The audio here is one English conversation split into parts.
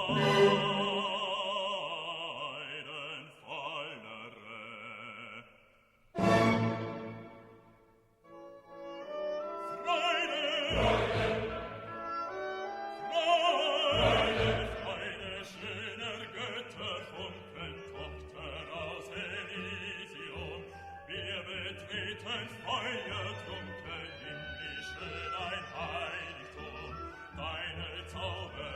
Deine Zauber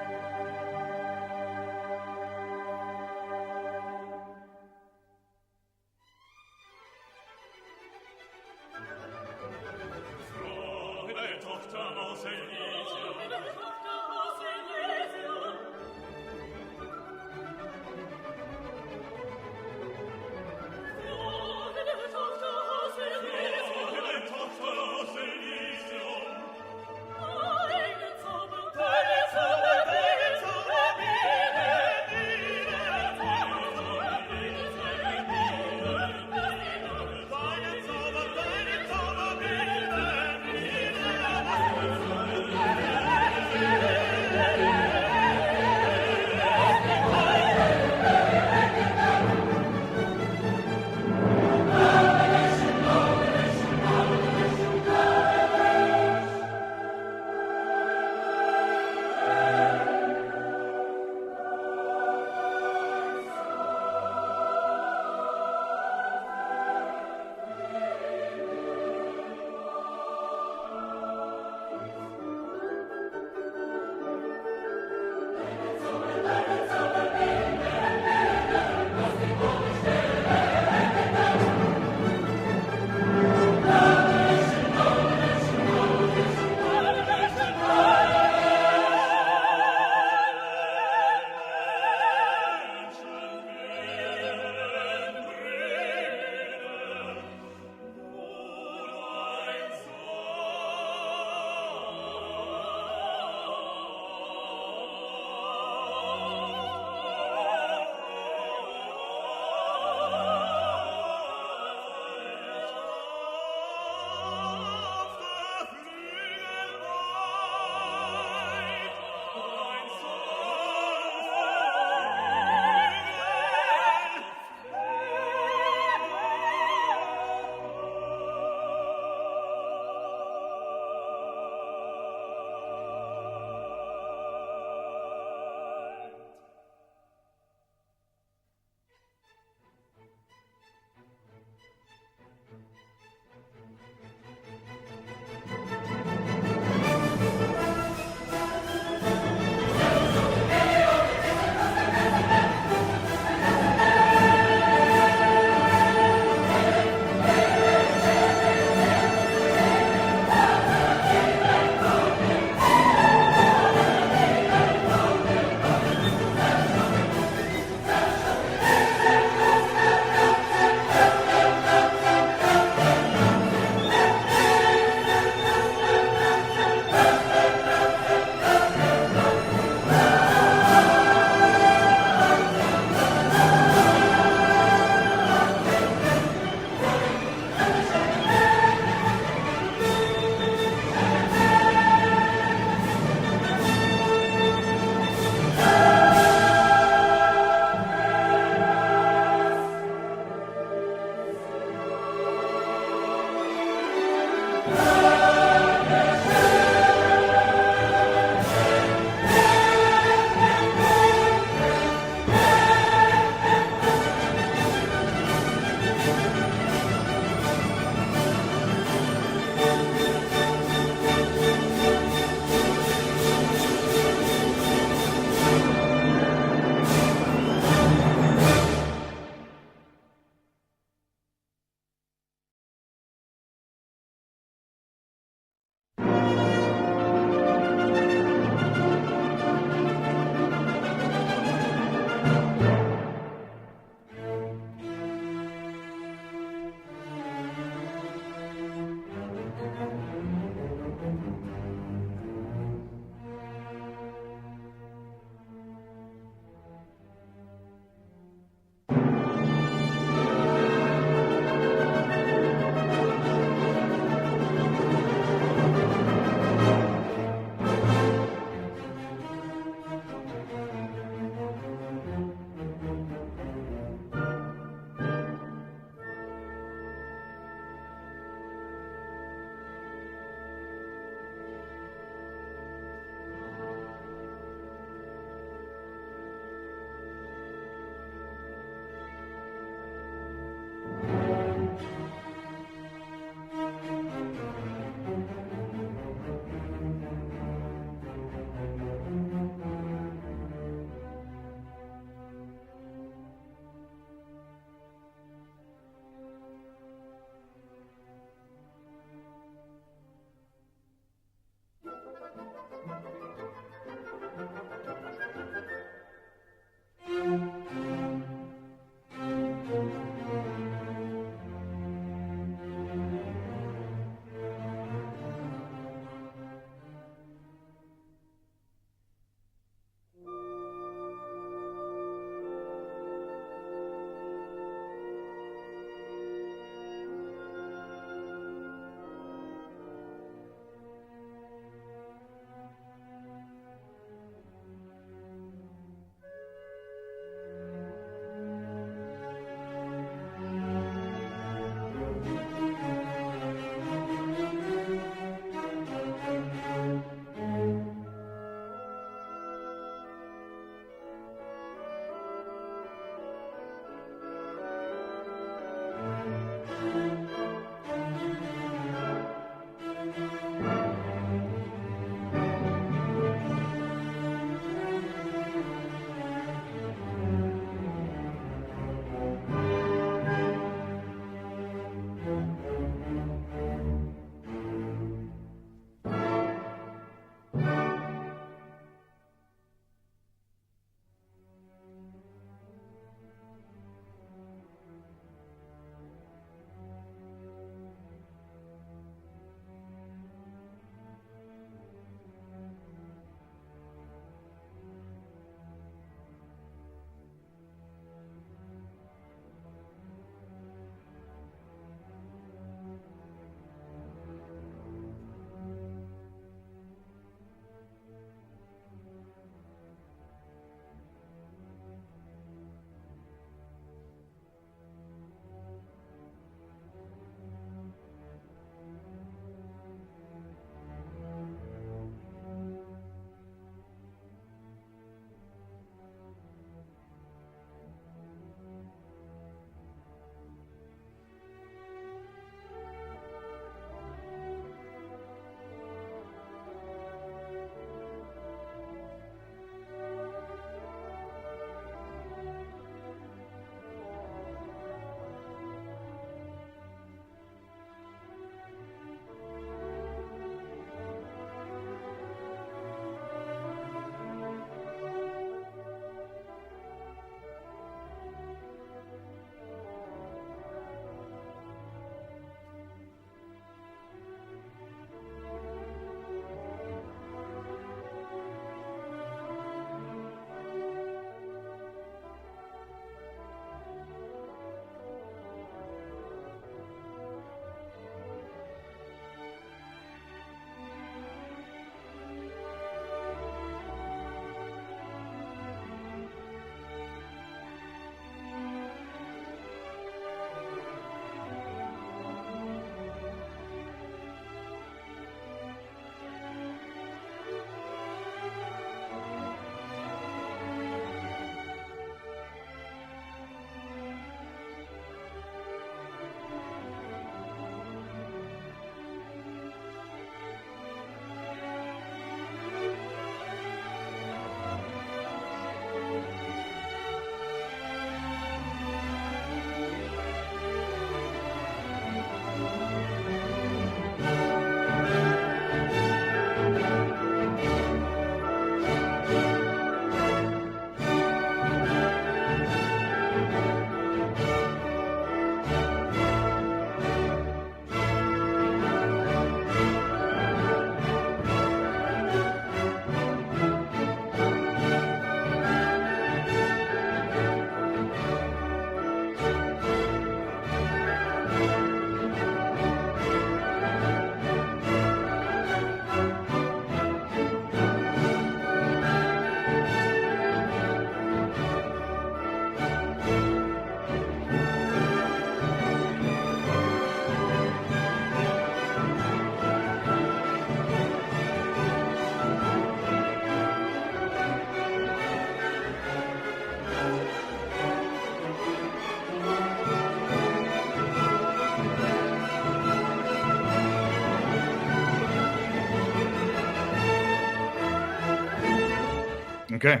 Okay.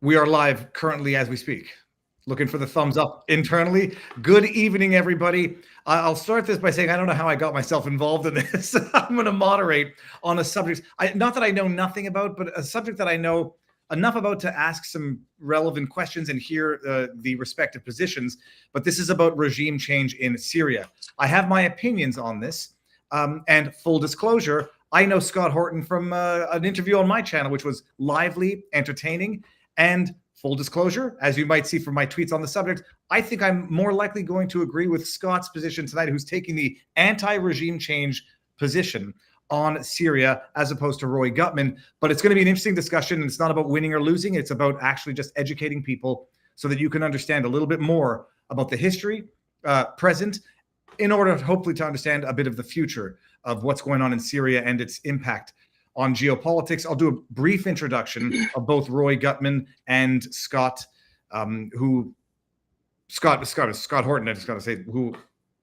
We are live currently as we speak. Looking for the thumbs up internally. Good evening, everybody. I'll start this by saying I don't know how I got myself involved in this. I'm going to moderate on a subject, not that I know nothing about, but a subject that I know enough about to ask some relevant questions and hear the respective positions. But this is about regime change in Syria. I have my opinions on this. And full disclosure, I know Scott Horton from an interview on my channel, which was lively, entertaining, and full disclosure, as you might see from my tweets on the subject, I think I'm more likely going to agree with Scott's position tonight, who's taking the anti-regime change position on Syria as opposed to Roy Gutman. But it's going to be an interesting discussion. And it's not about winning or losing. It's about actually just educating people so that you can understand a little bit more about the history, present, in order hopefully to understand a bit of the future of what's going on in Syria and its impact on geopolitics. I'll do a brief introduction of both Roy Gutman and Scott, Scott Horton, I just got to say, who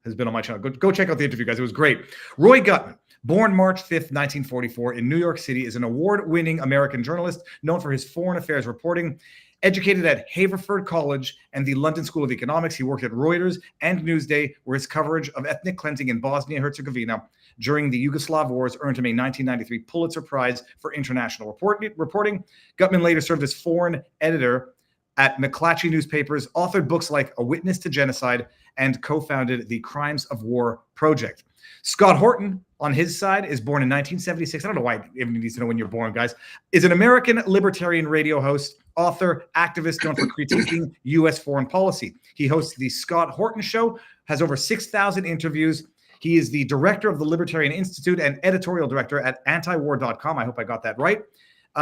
has been on my channel. Go check out the interview, guys. It was great. Roy Gutman, born March 5th, 1944 in New York City, is an award-winning American journalist known for his foreign affairs reporting. Educated at Haverford College and the London School of Economics, he worked at Reuters and Newsday, where his coverage of ethnic cleansing in Bosnia-Herzegovina during the Yugoslav wars earned him a 1993 Pulitzer Prize for international reporting. Gutman later served as foreign editor at McClatchy newspapers, authored books like A Witness to Genocide, and co-founded the Crimes of War Project. Scott Horton, on his side, is born in 1976. I don't know why everyone needs to know when you're born, guys. Is an American libertarian radio host, author, activist known for critiquing U.S. foreign policy. He hosts the Scott Horton Show, has over 6,000 interviews. He is the director of the Libertarian Institute and editorial director at antiwar.com. I hope I got that right.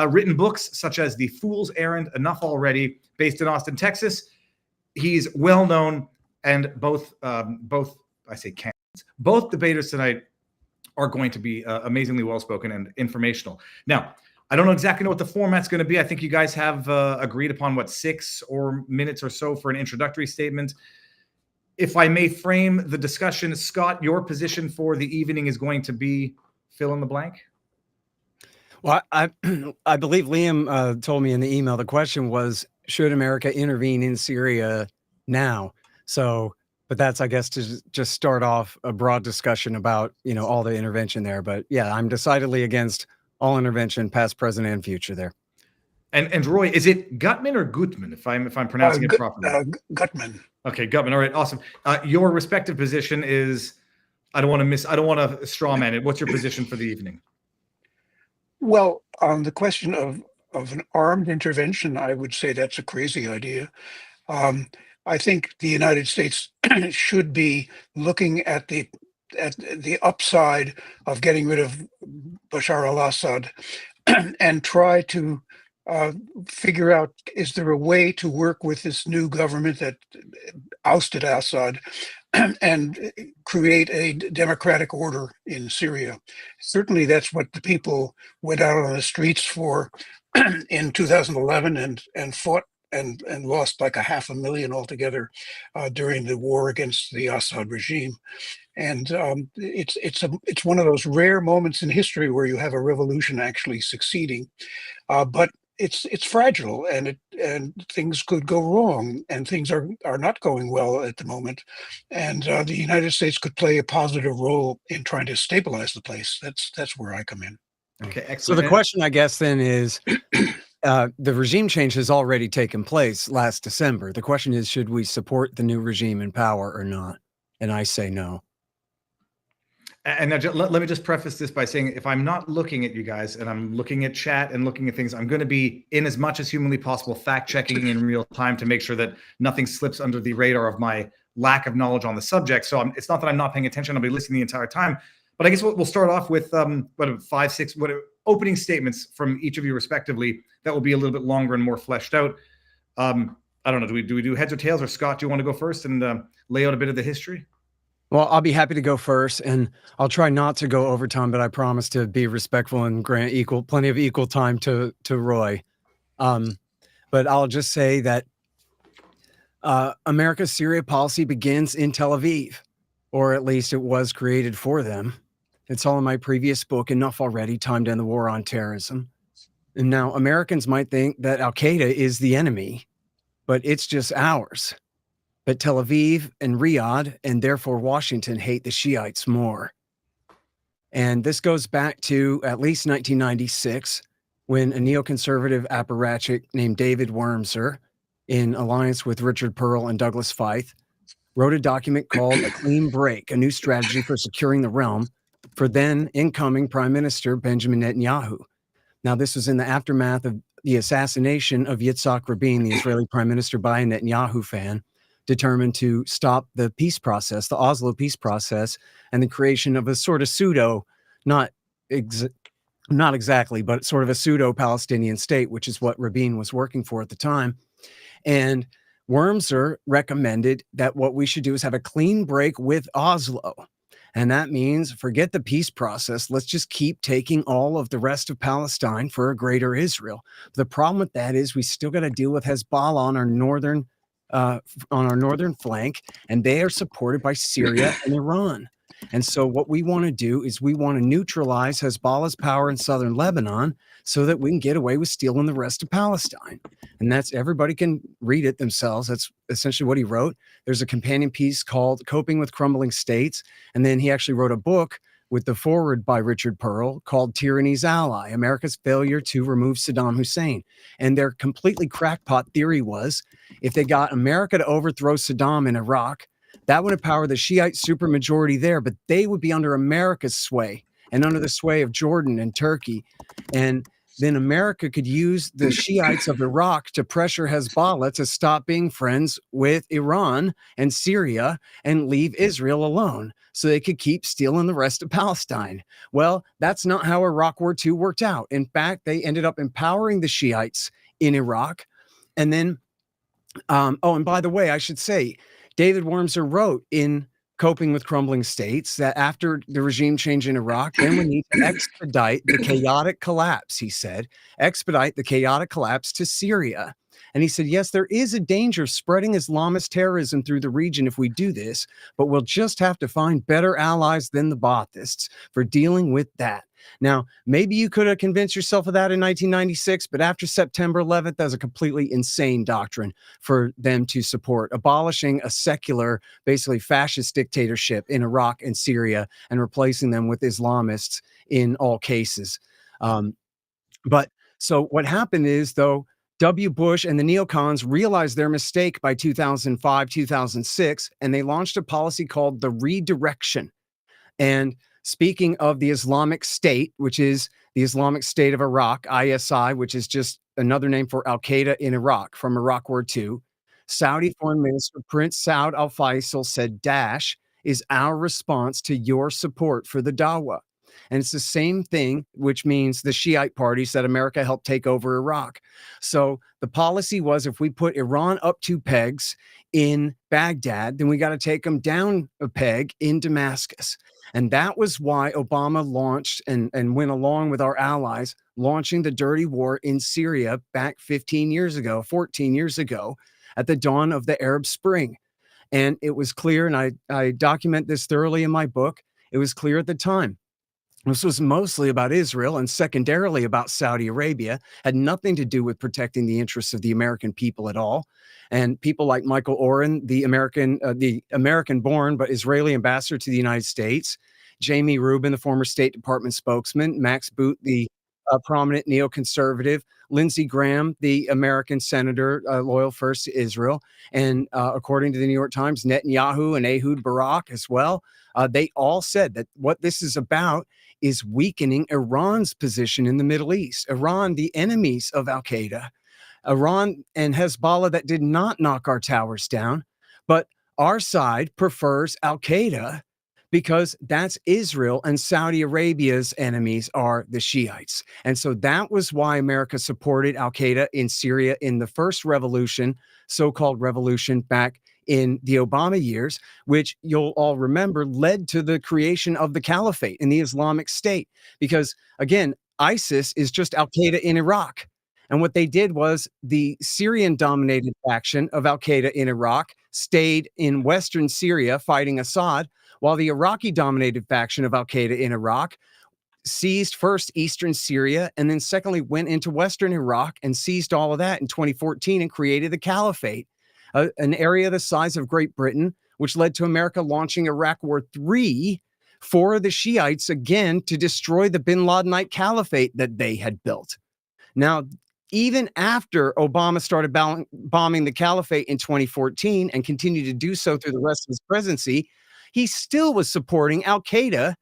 Written books such as The Fool's Errand, Enough Already, based in Austin, Texas. He's well known, and both debaters tonight are going to be amazingly well-spoken and informational. Now, I don't exactly know what the format's going to be. I think you guys have agreed upon, 6 minutes or so for an introductory statement. If I may frame the discussion, Scott, your position for the evening is going to be fill in the blank. Well, I believe Liam told me in the email, the question was, should America intervene in Syria now? So, but that's, I guess, to just start off a broad discussion about, all the intervention there. But yeah, I'm decidedly against all intervention, past, present, and future there. And Roy, is it Gutman or Gutman, if I'm pronouncing it properly? Gutman. Okay, Gutman. All right, awesome. Your respective position is, I don't want to straw man it. What's your position for the evening? Well, on the question of an armed intervention, I would say that's a crazy idea. I think the United States should be looking at the upside of getting rid of Bashar al-Assad and try to figure out, is there a way to work with this new government that ousted Assad and create a democratic order in Syria? Certainly that's what the people went out on the streets for in 2011 and fought and lost like 500,000 altogether during the war against the Assad regime. And it's one of those rare moments in history where you have a revolution actually succeeding, but it's fragile, and things could go wrong, and things are not going well at the moment. And the United States could play a positive role in trying to stabilize the place. That's where I come in. Okay, excellent. So the question, I guess, then is, the regime change has already taken place last December. The question is, should we support the new regime in power or not? And I say no. And now, let me just preface this by saying, if I'm not looking at you guys and I'm looking at chat and looking at things, I'm going to be, in as much as humanly possible, fact-checking in real time to make sure that nothing slips under the radar of my lack of knowledge on the subject. So it's not that I'm not paying attention. I'll be listening the entire time. But I guess we'll start off with 5, 6 opening statements from each of you respectively that will be a little bit longer and more fleshed out. I don't know. Do we do heads or tails? Or Scott, do you want to go first and lay out a bit of the history? Well, I'll be happy to go first, and I'll try not to go over time, but I promise to be respectful and grant plenty of equal time to Roy. But I'll just say that America's Syria policy begins in Tel Aviv, or at least it was created for them. It's all in my previous book, Enough Already, Time to End the War on Terrorism. And now Americans might think that Al-Qaeda is the enemy, but it's just ours. But Tel Aviv and Riyadh, and therefore Washington, hate the Shiites more. And this goes back to at least 1996, when a neoconservative apparatchik named David Wormser, in alliance with Richard Pearl and Douglas Feith, wrote a document called A Clean Break, a new strategy for securing the realm, for then incoming Prime Minister Benjamin Netanyahu. Now, this was in the aftermath of the assassination of Yitzhak Rabin, the Israeli Prime Minister, by a Netanyahu fan, determined to stop the peace process, the Oslo peace process, and the creation of a sort of pseudo, not exactly, but sort of a pseudo-Palestinian state, which is what Rabin was working for at the time. And Wormser recommended that what we should do is have a clean break with Oslo. And that means forget the peace process. Let's just keep taking all of the rest of Palestine for a greater Israel. The problem with that is we still got to deal with Hezbollah on our northern flank, and they are supported by Syria and Iran. And so what we want to do is we want to neutralize Hezbollah's power in southern Lebanon so that we can get away with stealing the rest of Palestine. And that's, everybody can read it themselves. That's essentially what he wrote. There's a companion piece called Coping with Crumbling States. And then he actually wrote a book with the foreword by Richard Pearl called Tyranny's Ally, America's Failure to Remove Saddam Hussein. And their completely crackpot theory was, if they got America to overthrow Saddam in Iraq, that would empower the Shiite supermajority there, but they would be under America's sway and under the sway of Jordan and Turkey. And then America could use the Shiites of Iraq to pressure Hezbollah to stop being friends with Iran and Syria and leave Israel alone so they could keep stealing the rest of Palestine. Well, that's not how Iraq War II worked out. In fact, they ended up empowering the Shiites in Iraq. And then, and by the way, I should say, David Wormser wrote in Coping with Crumbling States that after the regime change in Iraq, then we need to expedite the chaotic collapse, he said, expedite the chaotic collapse to Syria. And he said, yes, there is a danger of spreading Islamist terrorism through the region if we do this, but we'll just have to find better allies than the Baathists for dealing with that. Now, maybe you could have convinced yourself of that in 1996, but after September 11th, that was a completely insane doctrine for them to support, abolishing a secular, basically fascist dictatorship in Iraq and Syria and replacing them with Islamists in all cases. But so what happened is, though, W. Bush and the neocons realized their mistake by 2005, 2006, and they launched a policy called the redirection. And speaking of the Islamic State, which is the Islamic State of Iraq, ISI, which is just another name for Al-Qaeda in Iraq from Iraq War II, Saudi Foreign Minister Prince Saud al-Faisal said, Daesh is our response to your support for the Dawah. And it's the same thing, which means the Shiite parties that America helped take over Iraq. So the policy was, if we put Iran up 2 pegs in Baghdad, then we got to take them down a peg in Damascus. And that was why Obama launched and went along with our allies, launching the dirty war in Syria back 14 years ago, at the dawn of the Arab Spring. And it was clear, and I document this thoroughly in my book, it was clear at the time. This was mostly about Israel and secondarily about Saudi Arabia, had nothing to do with protecting the interests of the American people at all. And people like Michael Oren, the American-born but Israeli ambassador to the United States, Jamie Rubin, the former State Department spokesman, Max Boot, the prominent neoconservative, Lindsey Graham, the American senator loyal first to Israel, and according to the New York Times, Netanyahu and Ehud Barak as well, they all said that what this is about is weakening Iran's position in the Middle East. Iran, the enemies of Al-Qaeda, Iran and Hezbollah that did not knock our towers down, but our side prefers Al-Qaeda because that's Israel, and Saudi Arabia's enemies are the Shiites. And so that was why America supported Al-Qaeda in Syria in the first revolution, so-called revolution back in the Obama years, which you'll all remember led to the creation of the caliphate in the Islamic State. Because again, ISIS is just Al-Qaeda in Iraq. And what they did was the Syrian-dominated faction of Al-Qaeda in Iraq stayed in Western Syria fighting Assad, while the Iraqi-dominated faction of Al-Qaeda in Iraq seized first eastern Syria, and then secondly went into western Iraq and seized all of that in 2014 and created the Caliphate, an area the size of Great Britain, which led to America launching Iraq War III for the Shiites, again, to destroy the bin Ladenite caliphate that they had built. Now, even after Obama started bombing the caliphate in 2014 and continued to do so through the rest of his presidency, he still was supporting Al-Qaeda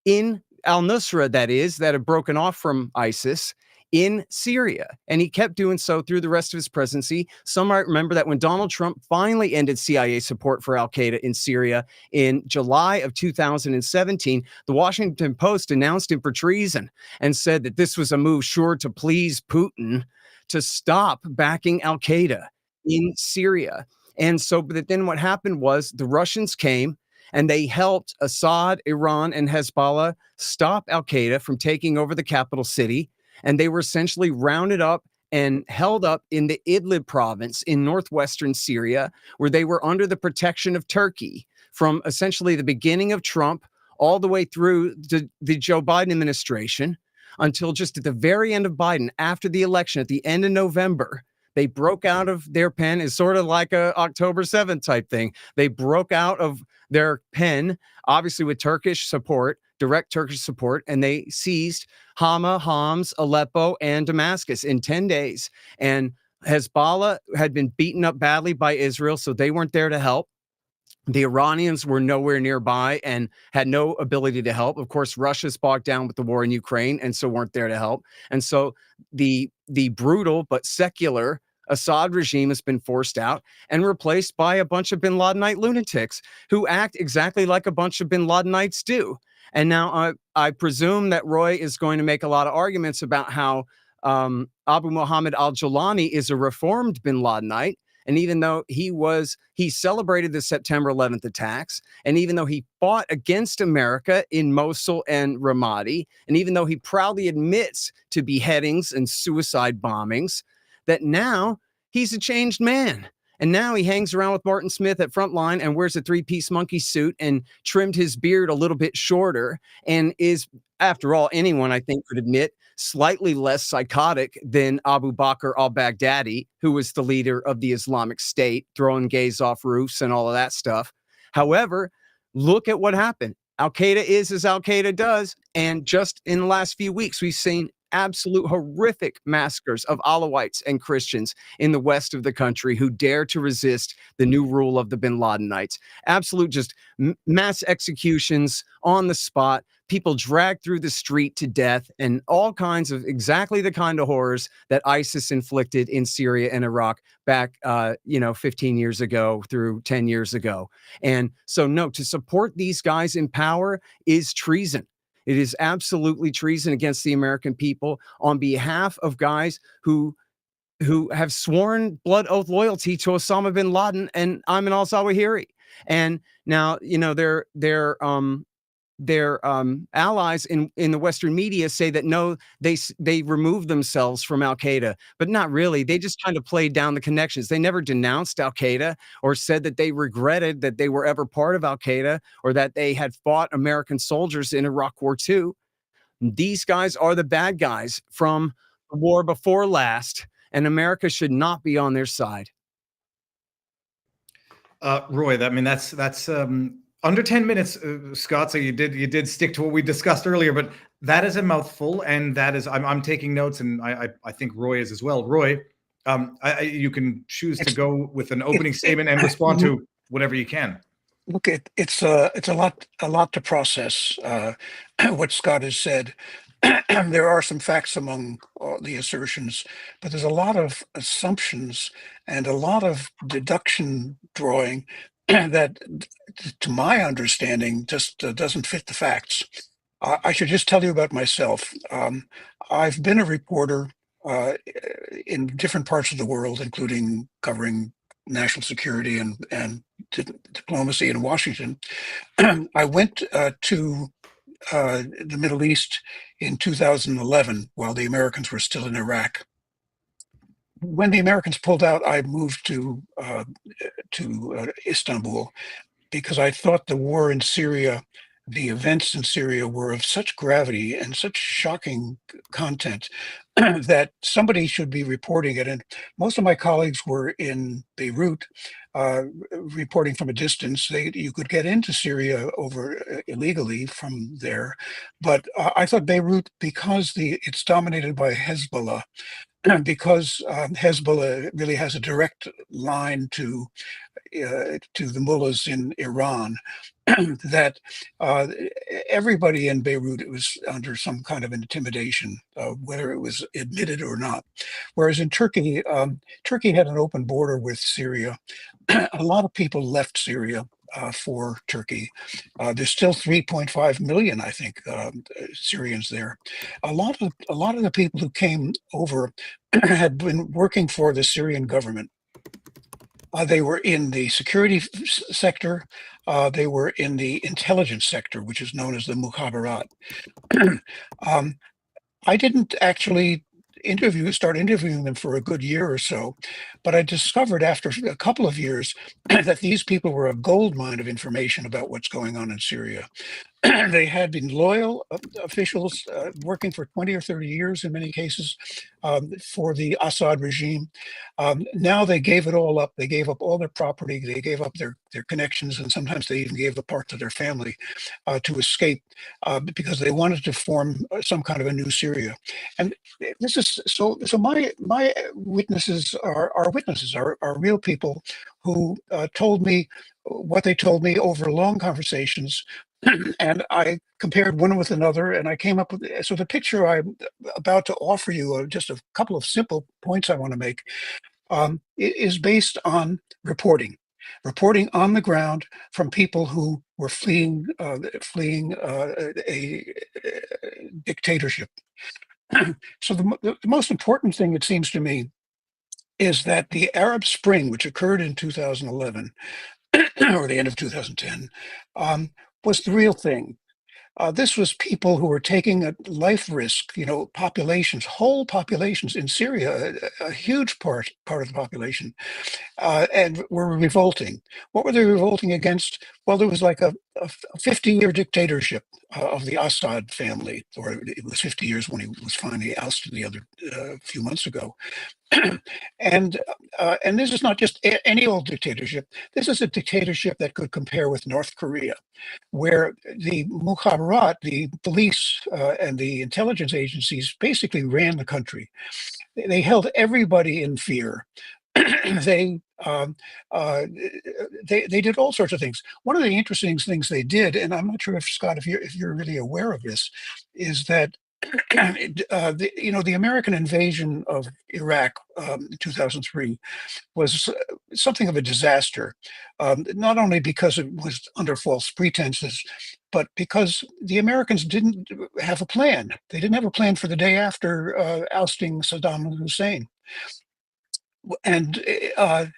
in al-Nusra, that had broken off from ISIS in Syria. And he kept doing so through the rest of his presidency. Some might remember that when Donald Trump finally ended CIA support for Al-Qaeda in Syria in July of 2017, the Washington Post denounced him for treason and said that this was a move sure to please Putin to stop backing Al-Qaeda in Syria. And so, but then what happened was the Russians came and they helped Assad, Iran, and Hezbollah stop Al-Qaeda from taking over the capital city. And they were essentially rounded up and held up in the Idlib province in northwestern Syria, where they were under the protection of Turkey from essentially the beginning of Trump all the way through the Joe Biden administration until just at the very end of Biden, after the election, at the end of November. They broke out of their pen. It's sort of like a October 7th type thing. They broke out of their pen, obviously with Turkish support, direct Turkish support, and they seized Hama, Homs, Aleppo, and Damascus in 10 days. And Hezbollah had been beaten up badly by Israel, so they weren't there to help. The Iranians were nowhere nearby and had no ability to help. Of course, Russia's bogged down with the war in Ukraine and so weren't there to help. And so the brutal but secular Assad regime has been forced out and replaced by a bunch of bin Ladenite lunatics who act exactly like a bunch of bin Ladenites do. And now I presume that Roy is going to make a lot of arguments about how Abu Muhammad al-Jawlani is a reformed bin Ladenite. And even though he celebrated the September 11th attacks, and even though he fought against America in Mosul and Ramadi, and even though he proudly admits to beheadings and suicide bombings, that now he's a changed man. And now he hangs around with Martin Smith at Frontline and wears a three-piece monkey suit and trimmed his beard a little bit shorter and is, after all, anyone I think could admit, slightly less psychotic than Abu Bakr al-Baghdadi, who was the leader of the Islamic State, throwing gays off roofs and all of that stuff. However, look at what happened. Al-Qaeda is as Al-Qaeda does. And just in the last few weeks, we've seen absolute horrific massacres of Alawites and Christians in the west of the country who dare to resist the new rule of the bin Ladenites. Absolute just mass executions on the spot, people dragged through the street to death, and all kinds of exactly the kind of horrors that ISIS inflicted in Syria and Iraq back 15 years ago through 10 years ago. And so no, to support these guys in power is treason. It is absolutely treason against the American people on behalf of guys who have sworn blood oath loyalty to Osama bin Laden and Ayman al-Zawahiri. And now, their allies in the Western media say that no, they removed themselves from Al-Qaeda, but not really. They just kind of played down the connections. They never denounced Al-Qaeda or said that they regretted that they were ever part of Al-Qaeda or that they had fought American soldiers in Iraq War II. These guys are the bad guys from the war before last, and America should not be on their side. Roy, that's under 10 minutes, Scott. So you did stick to what we discussed earlier, but that is a mouthful, and that is I'm taking notes, and I think Roy is as well. Roy, you can choose to go with an opening statement and respond to whatever you can. Look, it's a lot to process. What Scott has said. There are some facts among the assertions, but there's a lot of assumptions and a lot of deduction drawing that, to my understanding, just doesn't fit the facts. I should just tell you about myself. I've been a reporter in different parts of the world, including covering national security and diplomacy in Washington. I went to the Middle East in 2011 while the Americans were still in Iraq. When the Americans pulled out, I moved to Istanbul because I thought the war in Syria the events in Syria were of such gravity and such shocking content that somebody should be reporting it. And most of my colleagues were in Beirut, reporting from a distance. You could get into Syria over illegally from there, but I thought Beirut, because it's dominated by Hezbollah, because Hezbollah really has a direct line to the mullahs in Iran, that everybody in Beirut was under some kind of intimidation, whether it was admitted or not. Whereas in Turkey, Turkey had an open border with Syria. A lot of people left Syria for Turkey. There's still 3.5 million, I think, Syrians there. A lot of the people who came over had been working for the Syrian government. They were in the security sector. They were in the intelligence sector, which is known as the Mukhabarat. I didn't actually start interviewing them for a good year or so, but I discovered after a couple of years that these people were a gold mine of information about what's going on in Syria. They had been loyal officials working for 20 or 30 years in many cases for the Assad regime. Now they gave it all up. They gave up all their property. They gave up their connections, and sometimes they even gave the parts of their family to escape because they wanted to form some kind of a new Syria. And this is so my witnesses are real people who told me what they told me over long conversations. And I compared one with another, and I came up with, so the picture I'm about to offer you, just a couple of simple points I want to make, is based on reporting on the ground from people who were fleeing a dictatorship. So the most important thing, it seems to me, is that the Arab Spring, which occurred in 2011, or the end of 2010, was the real thing. This was people who were taking a life risk, whole populations in Syria, a huge part of the population, and were revolting. What were they revolting against? Well, there was like a 50-year dictatorship of the Assad family, or it was 50 years when he was finally ousted the other few months ago. And this is not just any old dictatorship. This is a dictatorship that could compare with North Korea, where the Mukhabarat, the police and the intelligence agencies basically ran the country. They held everybody in fear. They did all sorts of things. One of the interesting things they did, and I'm not sure if Scott, if you're really aware of this, is that the American invasion of Iraq in 2003 was something of a disaster, not only because it was under false pretenses, but because the Americans didn't have a plan. They didn't have a plan for the day after ousting Saddam Hussein. And in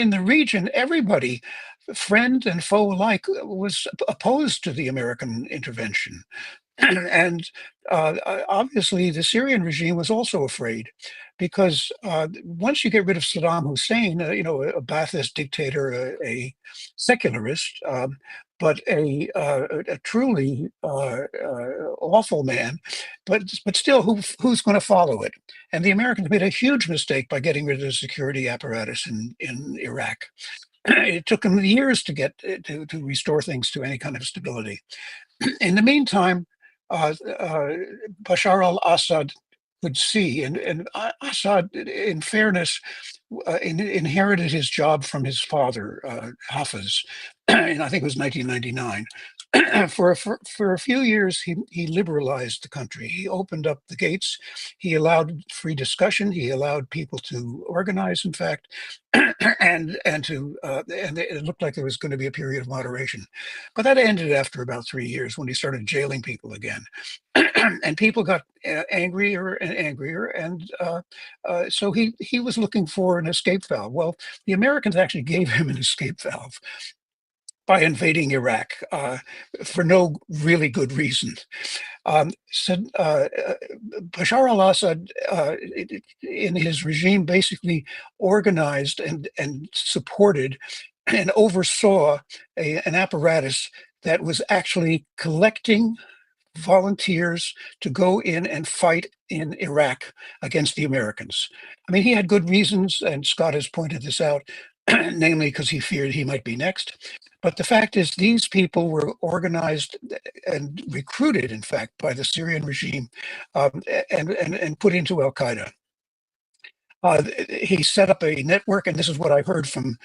the region, everybody, friend and foe alike, was opposed to the American intervention. And obviously, the Syrian regime was also afraid, because once you get rid of Saddam Hussein, a Ba'athist dictator, a secularist, but a truly awful man, but still, who's going to follow it? And the Americans made a huge mistake by getting rid of the security apparatus in Iraq. It took them years to get to restore things to any kind of stability. In the meantime, Bashar al-Assad could see, and Assad, in fairness, inherited his job from his father, Hafez, and I think it was 1999. For a few years, he liberalized the country. He opened up the gates. He allowed free discussion. He allowed people to organize, in fact, and it looked like there was going to be a period of moderation. But that ended after about 3 years, when he started jailing people again. And people got angrier and angrier, and so he was looking for an escape valve. Well, the Americans actually gave him an escape valve by invading Iraq for no really good reason. Bashar al-Assad, in his regime, basically organized and supported and oversaw an apparatus that was actually collecting volunteers to go in and fight in Iraq against the Americans. I mean, he had good reasons, and Scott has pointed this out, namely because he feared he might be next. But the fact is, these people were organized and recruited, in fact, by the Syrian regime and put into Al-Qaeda. He set up a network, and this is what I heard from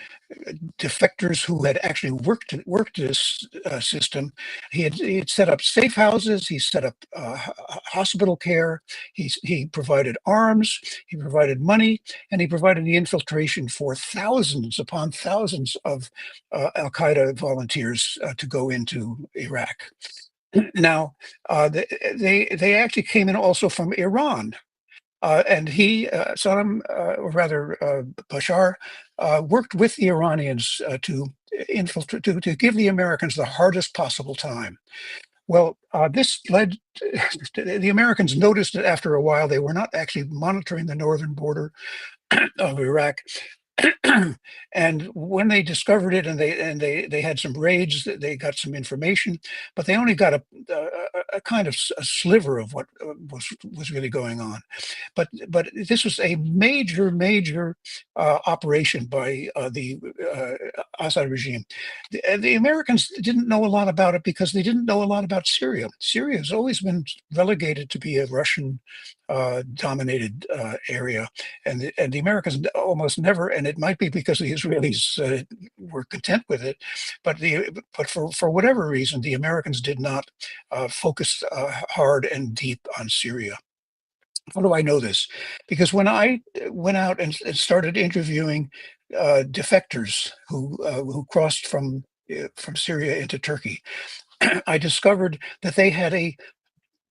defectors who had actually worked this system. He had set up safe houses. He set up hospital care. He provided arms. He provided money, and he provided the infiltration for thousands upon thousands of Al Qaeda volunteers to go into Iraq. Now, they actually came in also from Iran. And Saddam, or rather Bashar, worked with the Iranians to infiltrate, to give the Americans the hardest possible time. Well, this led, the Americans noticed that after a while they were not actually monitoring the northern border of Iraq. And when they discovered it, and they had some raids, they got some information, but they only got a kind of a sliver of what was really going on. But this was a major operation by the Assad regime. The Americans didn't know a lot about it because they didn't know a lot about Syria. Syria has always been relegated to be a Russian dominated area, and the Americans almost never, and it might be because the Israelis were content with it, but for whatever reason, the Americans did not focus hard and deep on Syria. How do I know this? Because when I went out and started interviewing defectors who crossed from Syria into Turkey, I discovered that they had a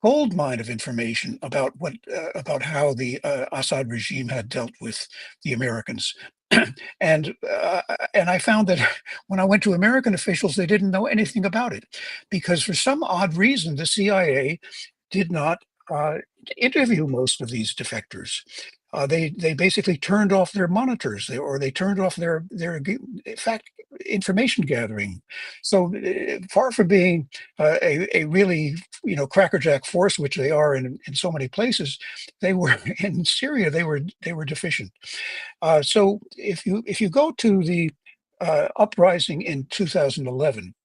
gold mine of information about how the Assad regime had dealt with the Americans. And I found that when I went to American officials, they didn't know anything about it, because for some odd reason, the CIA did not interview most of these defectors. They basically turned off their monitors, they turned off their information gathering. So far from being a really crackerjack force, which they are in so many places, they were in Syria. They were deficient. So if you go to the uprising in 2011.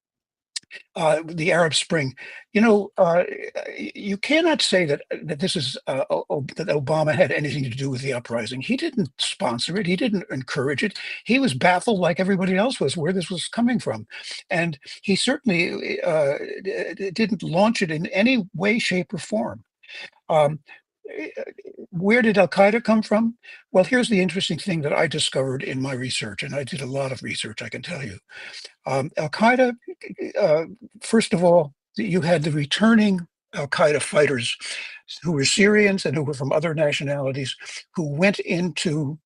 The Arab Spring, you cannot say that this is that Obama had anything to do with the uprising. He didn't sponsor it. He didn't encourage it. He was baffled, like everybody else was, where this was coming from, and he certainly didn't launch it in any way, shape, or form. Where did Al-Qaeda come from? Well, here's the interesting thing that I discovered in my research, and I did a lot of research, I can tell you. Al-Qaeda, first of all, you had the returning Al-Qaeda fighters who were Syrians and who were from other nationalities, who went into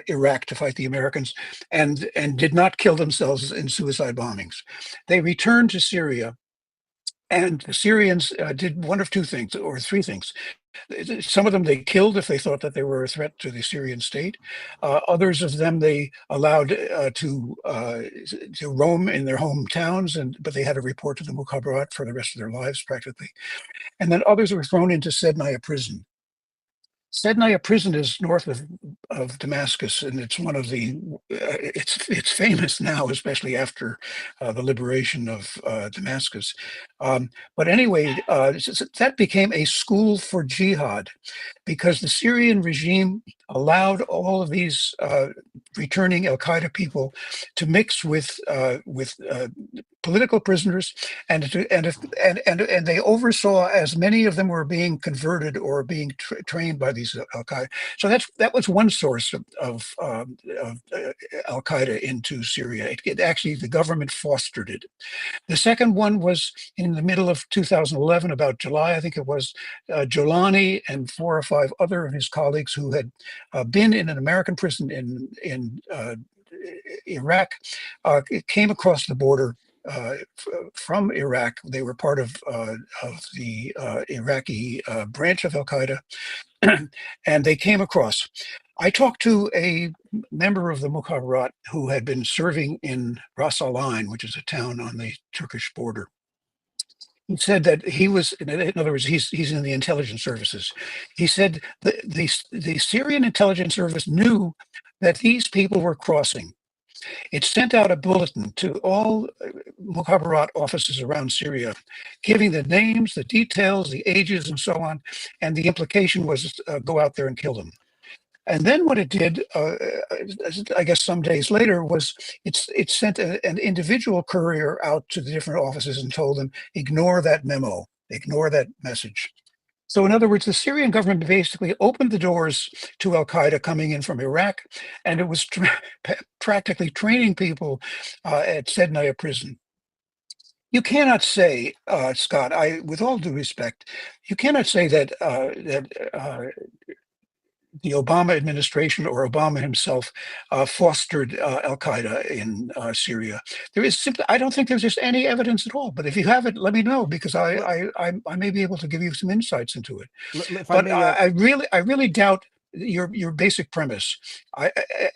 Iraq to fight the Americans and did not kill themselves in suicide bombings. They returned to Syria, and the Syrians did one of two things, or three things. Some of them they killed if they thought that they were a threat to the Syrian state. Others of them they allowed to roam in their hometowns, but they had to report to the Mukhabarat for the rest of their lives practically. And then others were thrown into Sednaya prison. Sednaya prison is north of Damascus, and it's one of the it's famous now, especially after the liberation of Damascus. But anyway, that became a school for jihad, because the Syrian regime allowed all of these returning Al-Qaeda people to mix with political prisoners, and they oversaw as many of them were being converted or being trained by these Al-Qaeda. So that was one source of Al-Qaeda into Syria. It actually, the government fostered it. The second one was in the middle of 2011, about July, I think it was. Jolani and 4 or 5 other of his colleagues who had been in an American prison in Iraq came across the border from Iraq. They were part of the Iraqi branch of Al-Qaeda, and they came across. I talked to a member of the Mukhabarat who had been serving in Ras Al Ain, which is a town on the Turkish border. He said that he was, in other words, he's in the intelligence services. He said the Syrian intelligence service knew that these people were crossing. It sent out a bulletin to all Mukhabarat offices around Syria, giving the names, the details, the ages, and so on. And the implication was go out there and kill them. And then what it did, I guess some days later, was it sent an individual courier out to the different offices and told them, ignore that memo, ignore that message. So in other words, the Syrian government basically opened the doors to Al-Qaeda coming in from Iraq, and it was practically training people at Sednaya prison. You cannot say, Scott, with all due respect, you cannot say that the Obama administration or Obama himself fostered Al-Qaeda in Syria. There is simply, I don't think there's just any evidence at all. But if you have it, let me know, because I may be able to give you some insights into it. But I really doubt your basic premise.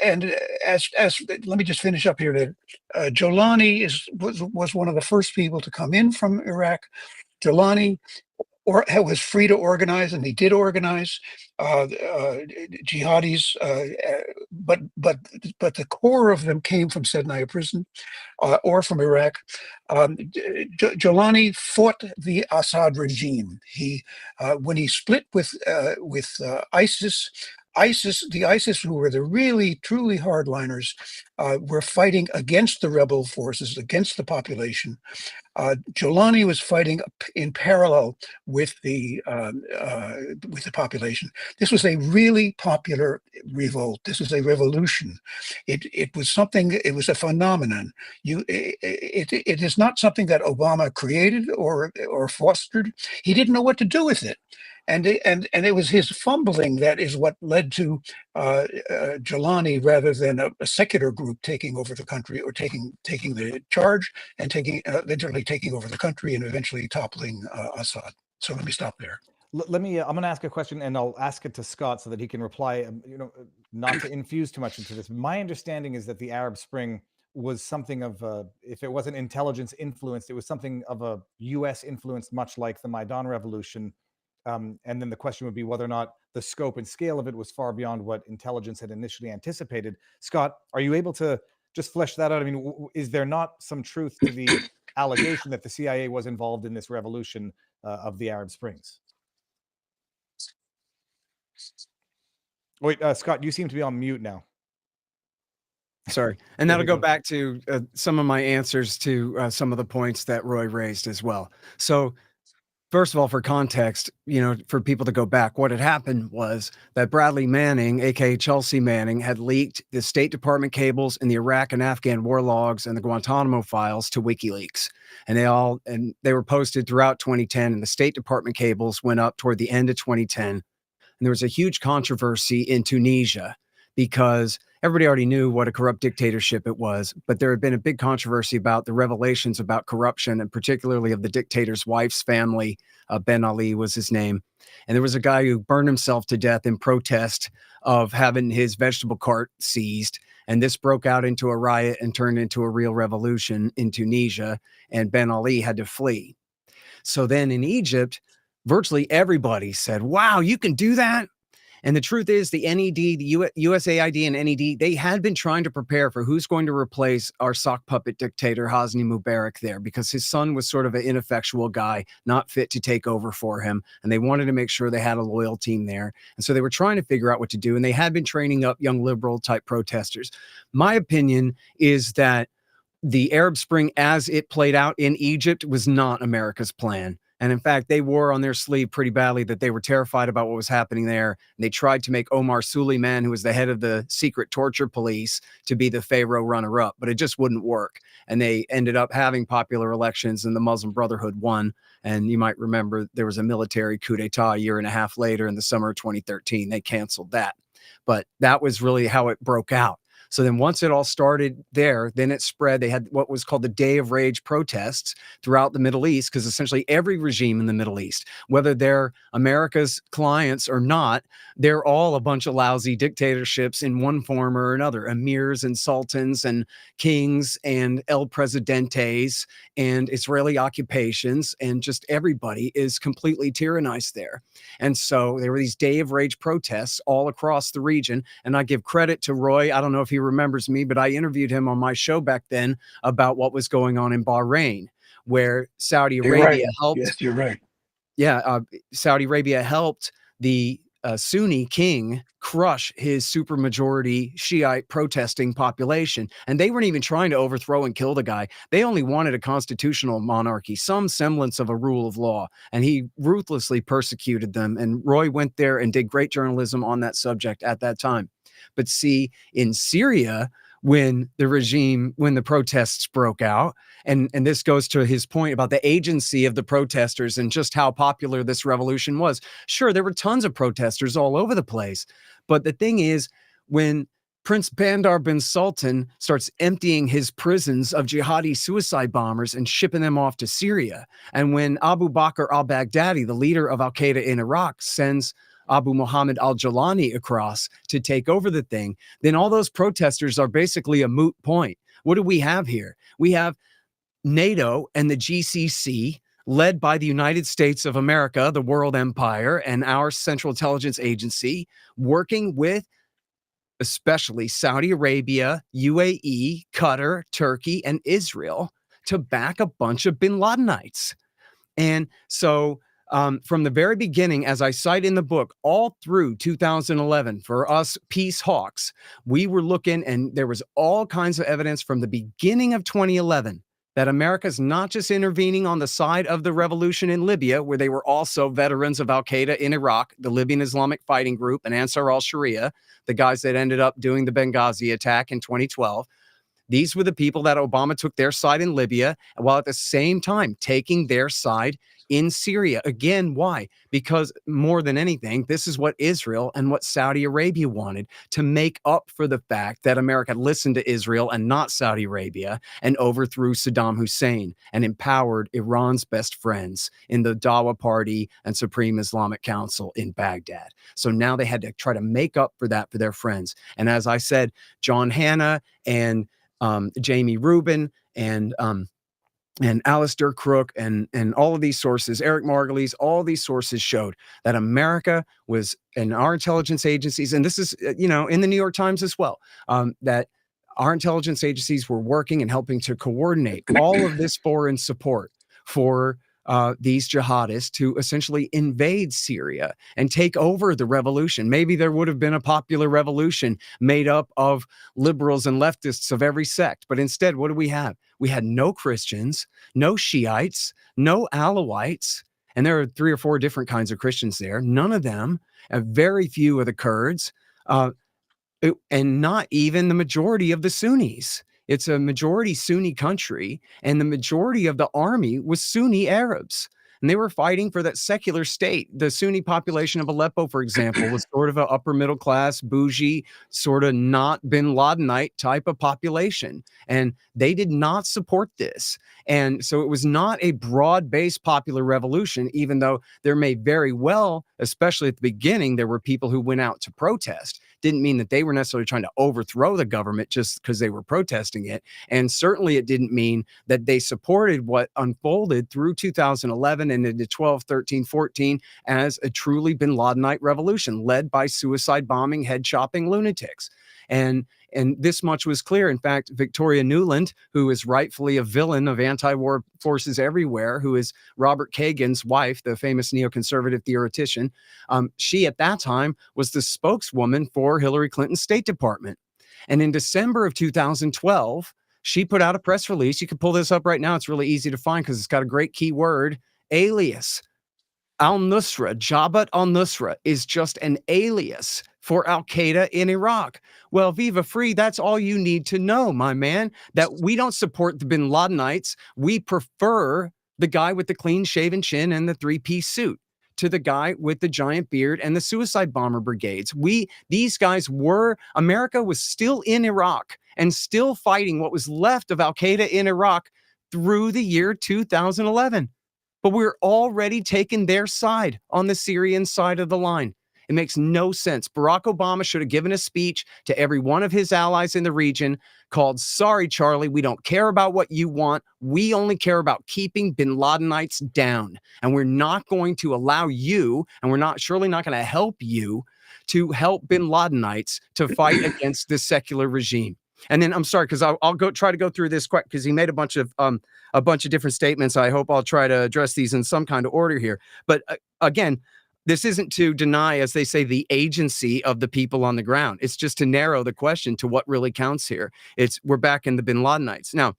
And as let me just finish up here. That Jolani was one of the first people to come in from Iraq. Jolani was free to organize, and he did organize jihadis, but the core of them came from Sednaya prison or from Iraq. Jolani fought the Assad regime. When he split with ISIS. The ISIS, who were the really, truly hardliners, were fighting against the rebel forces, against the population. Jolani was fighting in parallel with the population. This was a really popular revolt. This is a revolution. It was something. It was a phenomenon. It is not something that Obama created or fostered. He didn't know what to do with it. And it was his fumbling that is what led to Jolani, rather than a secular group taking over the country, or taking the charge and literally taking over the country and eventually toppling Assad. So let me stop there. Let me. I'm going to ask a question, and I'll ask it to Scott so that he can reply. Not to infuse too much into this. My understanding is that the Arab Spring was something of if it wasn't intelligence influenced, it was something of a U.S. influenced, much like the Maidan Revolution. And then the question would be whether or not the scope and scale of it was far beyond what intelligence had initially anticipated. Scott, are you able to just flesh that out? I mean, is there not some truth to the allegation that the CIA was involved in this revolution of the Arab Springs? Wait, Scott, you seem to be on mute now. Sorry. And that'll go back to some of my answers to some of the points that Roy raised as well. So first of all, for context, for people to go back, what had happened was that Bradley Manning, aka Chelsea Manning, had leaked the State Department cables and the Iraq and Afghan war logs and the Guantanamo files to WikiLeaks. And they were posted throughout 2010, and the State Department cables went up toward the end of 2010. And there was a huge controversy in Tunisia because everybody already knew what a corrupt dictatorship it was, but there had been a big controversy about the revelations about corruption, and particularly of the dictator's wife's family. Ben Ali was his name. And there was a guy who burned himself to death in protest of having his vegetable cart seized. And this broke out into a riot and turned into a real revolution in Tunisia, and Ben Ali had to flee. So then in Egypt, virtually everybody said, wow, you can do that? And the truth is, the NED, the USAID and NED, they had been trying to prepare for who's going to replace our sock puppet dictator, Hosni Mubarak, there, because his son was sort of an ineffectual guy, not fit to take over for him. And they wanted to make sure they had a loyal team there. And so they were trying to figure out what to do. And they had been training up young liberal type protesters. My opinion is that the Arab Spring, as it played out in Egypt, was not America's plan. And in fact, they wore on their sleeve pretty badly that they were terrified about what was happening there. And they tried to make Omar Suleiman, who was the head of the secret torture police, to be the Pharaoh runner-up, but it just wouldn't work. And they ended up having popular elections, and the Muslim Brotherhood won. And you might remember there was a military coup d'etat a year and a half later in the summer of 2013. They canceled that. But that was really how it broke out. So then once it all started there, then it spread. They had what was called the Day of Rage protests throughout the Middle East, because essentially every regime in the Middle East, whether they're America's clients or not, they're all a bunch of lousy dictatorships in one form or another, emirs and sultans and kings and el presidentes and Israeli occupations, and just everybody is completely tyrannized there. And so there were these Day of Rage protests all across the region. And I give credit to Roy. I don't know if he remembers me, but I interviewed him on my show back then about what was going on in Bahrain, where Saudi Arabia helped. Yes, you're right. Yeah, Saudi Arabia helped the Sunni king crush his supermajority Shiite protesting population. And they weren't even trying to overthrow and kill the guy. They only wanted a constitutional monarchy, some semblance of a rule of law. And he ruthlessly persecuted them. And Roy went there and did great journalism on that subject at that time. But see, in Syria, when the protests broke out, and this goes to his point about the agency of the protesters and just how popular this revolution was. Sure, there were tons of protesters all over the place. But the thing is, when Prince Bandar bin Sultan starts emptying his prisons of jihadi suicide bombers and shipping them off to Syria, and when Abu Bakr al-Baghdadi, the leader of Al-Qaeda in Iraq, sends Abu Muhammad al-Jalani across to take over the thing, then all those protesters are basically a moot point. What do we have here? We have NATO and the GCC, led by the United States of America, the world empire, and our Central Intelligence Agency, working with especially Saudi Arabia, UAE, Qatar, Turkey, and Israel to back a bunch of bin Ladenites. And so from the very beginning, as I cite in the book, all through 2011, for us peace hawks, we were looking, and there was all kinds of evidence from the beginning of 2011 that America's not just intervening on the side of the revolution in Libya, where they were also veterans of Al-Qaeda in Iraq, the Libyan Islamic Fighting Group, and Ansar al-Sharia, the guys that ended up doing the Benghazi attack in 2012. These were the people that Obama took their side in Libya, while at the same time taking their side in Syria. Again, why? Because more than anything, this is what Israel and what Saudi Arabia wanted, to make up for the fact that America listened to Israel and not Saudi Arabia, and overthrew Saddam Hussein and empowered Iran's best friends in the Dawa Party and Supreme Islamic Council in Baghdad. So now they had to try to make up for that for their friends. And as I said, John Hanna and Jamie Rubin and Alistair Crook and all of these sources, Eric Margulies, all these sources showed that America was, and our intelligence agencies, and this is, in the New York Times as well, that our intelligence agencies were working and helping to coordinate all of this foreign support for these jihadists to essentially invade Syria and take over the revolution. Maybe there would have been a popular revolution made up of liberals and leftists of every sect. But instead, what do we have? We had no Christians, no Shiites, no Alawites. And there are 3 or 4 different kinds of Christians there. None of them, very few of the Kurds, and not even the majority of the Sunnis. It's a majority Sunni country, and the majority of the army was Sunni Arabs. And they were fighting for that secular state. The Sunni population of Aleppo, for example, was sort of an upper middle class, bougie, sort of not bin Ladenite type of population. And they did not support this. And so it was not a broad-based popular revolution, even though there may very well, especially at the beginning, there were people who went out to protest. Didn't mean that they were necessarily trying to overthrow the government just because they were protesting it. And certainly it didn't mean that they supported what unfolded through 2011 and into 12, 13, 14 as a truly bin Ladenite revolution led by suicide bombing, head chopping lunatics. And this much was clear. In fact, Victoria Nuland, who is rightfully a villain of anti-war forces everywhere, who is Robert Kagan's wife, the famous neoconservative theoretician, she at that time was the spokeswoman for Hillary Clinton's State Department. And in December of 2012, she put out a press release. You can pull this up right now. It's really easy to find because it's got a great keyword, alias. Al-Nusra, Jabhat al-Nusra, is just an alias for Al-Qaeda in Iraq. Well, Viva Frei, that's all you need to know, my man, that we don't support the bin Ladenites. We prefer the guy with the clean-shaven chin and the 3-piece suit. to the guy with the giant beard and the suicide bomber brigades. America was still in Iraq and still fighting what was left of Al-Qaeda in Iraq through the year 2011. But we're already taking their side on the Syrian side of the line. It makes no sense. Barack Obama should have given a speech to every one of his allies in the region called, "Sorry, Charlie, we don't care about what you want. We only care about keeping bin Ladenites down. And we're not going to allow you, and we're surely not going to help you to help bin Ladenites to fight against this secular regime." And then I'm sorry, because I'll try to go through this quick, because he made a bunch of different statements. I hope I'll try to address these in some kind of order here. But again, this isn't to deny, as they say, the agency of the people on the ground. It's just to narrow the question to what really counts here. We're back in the bin Ladenites. Now,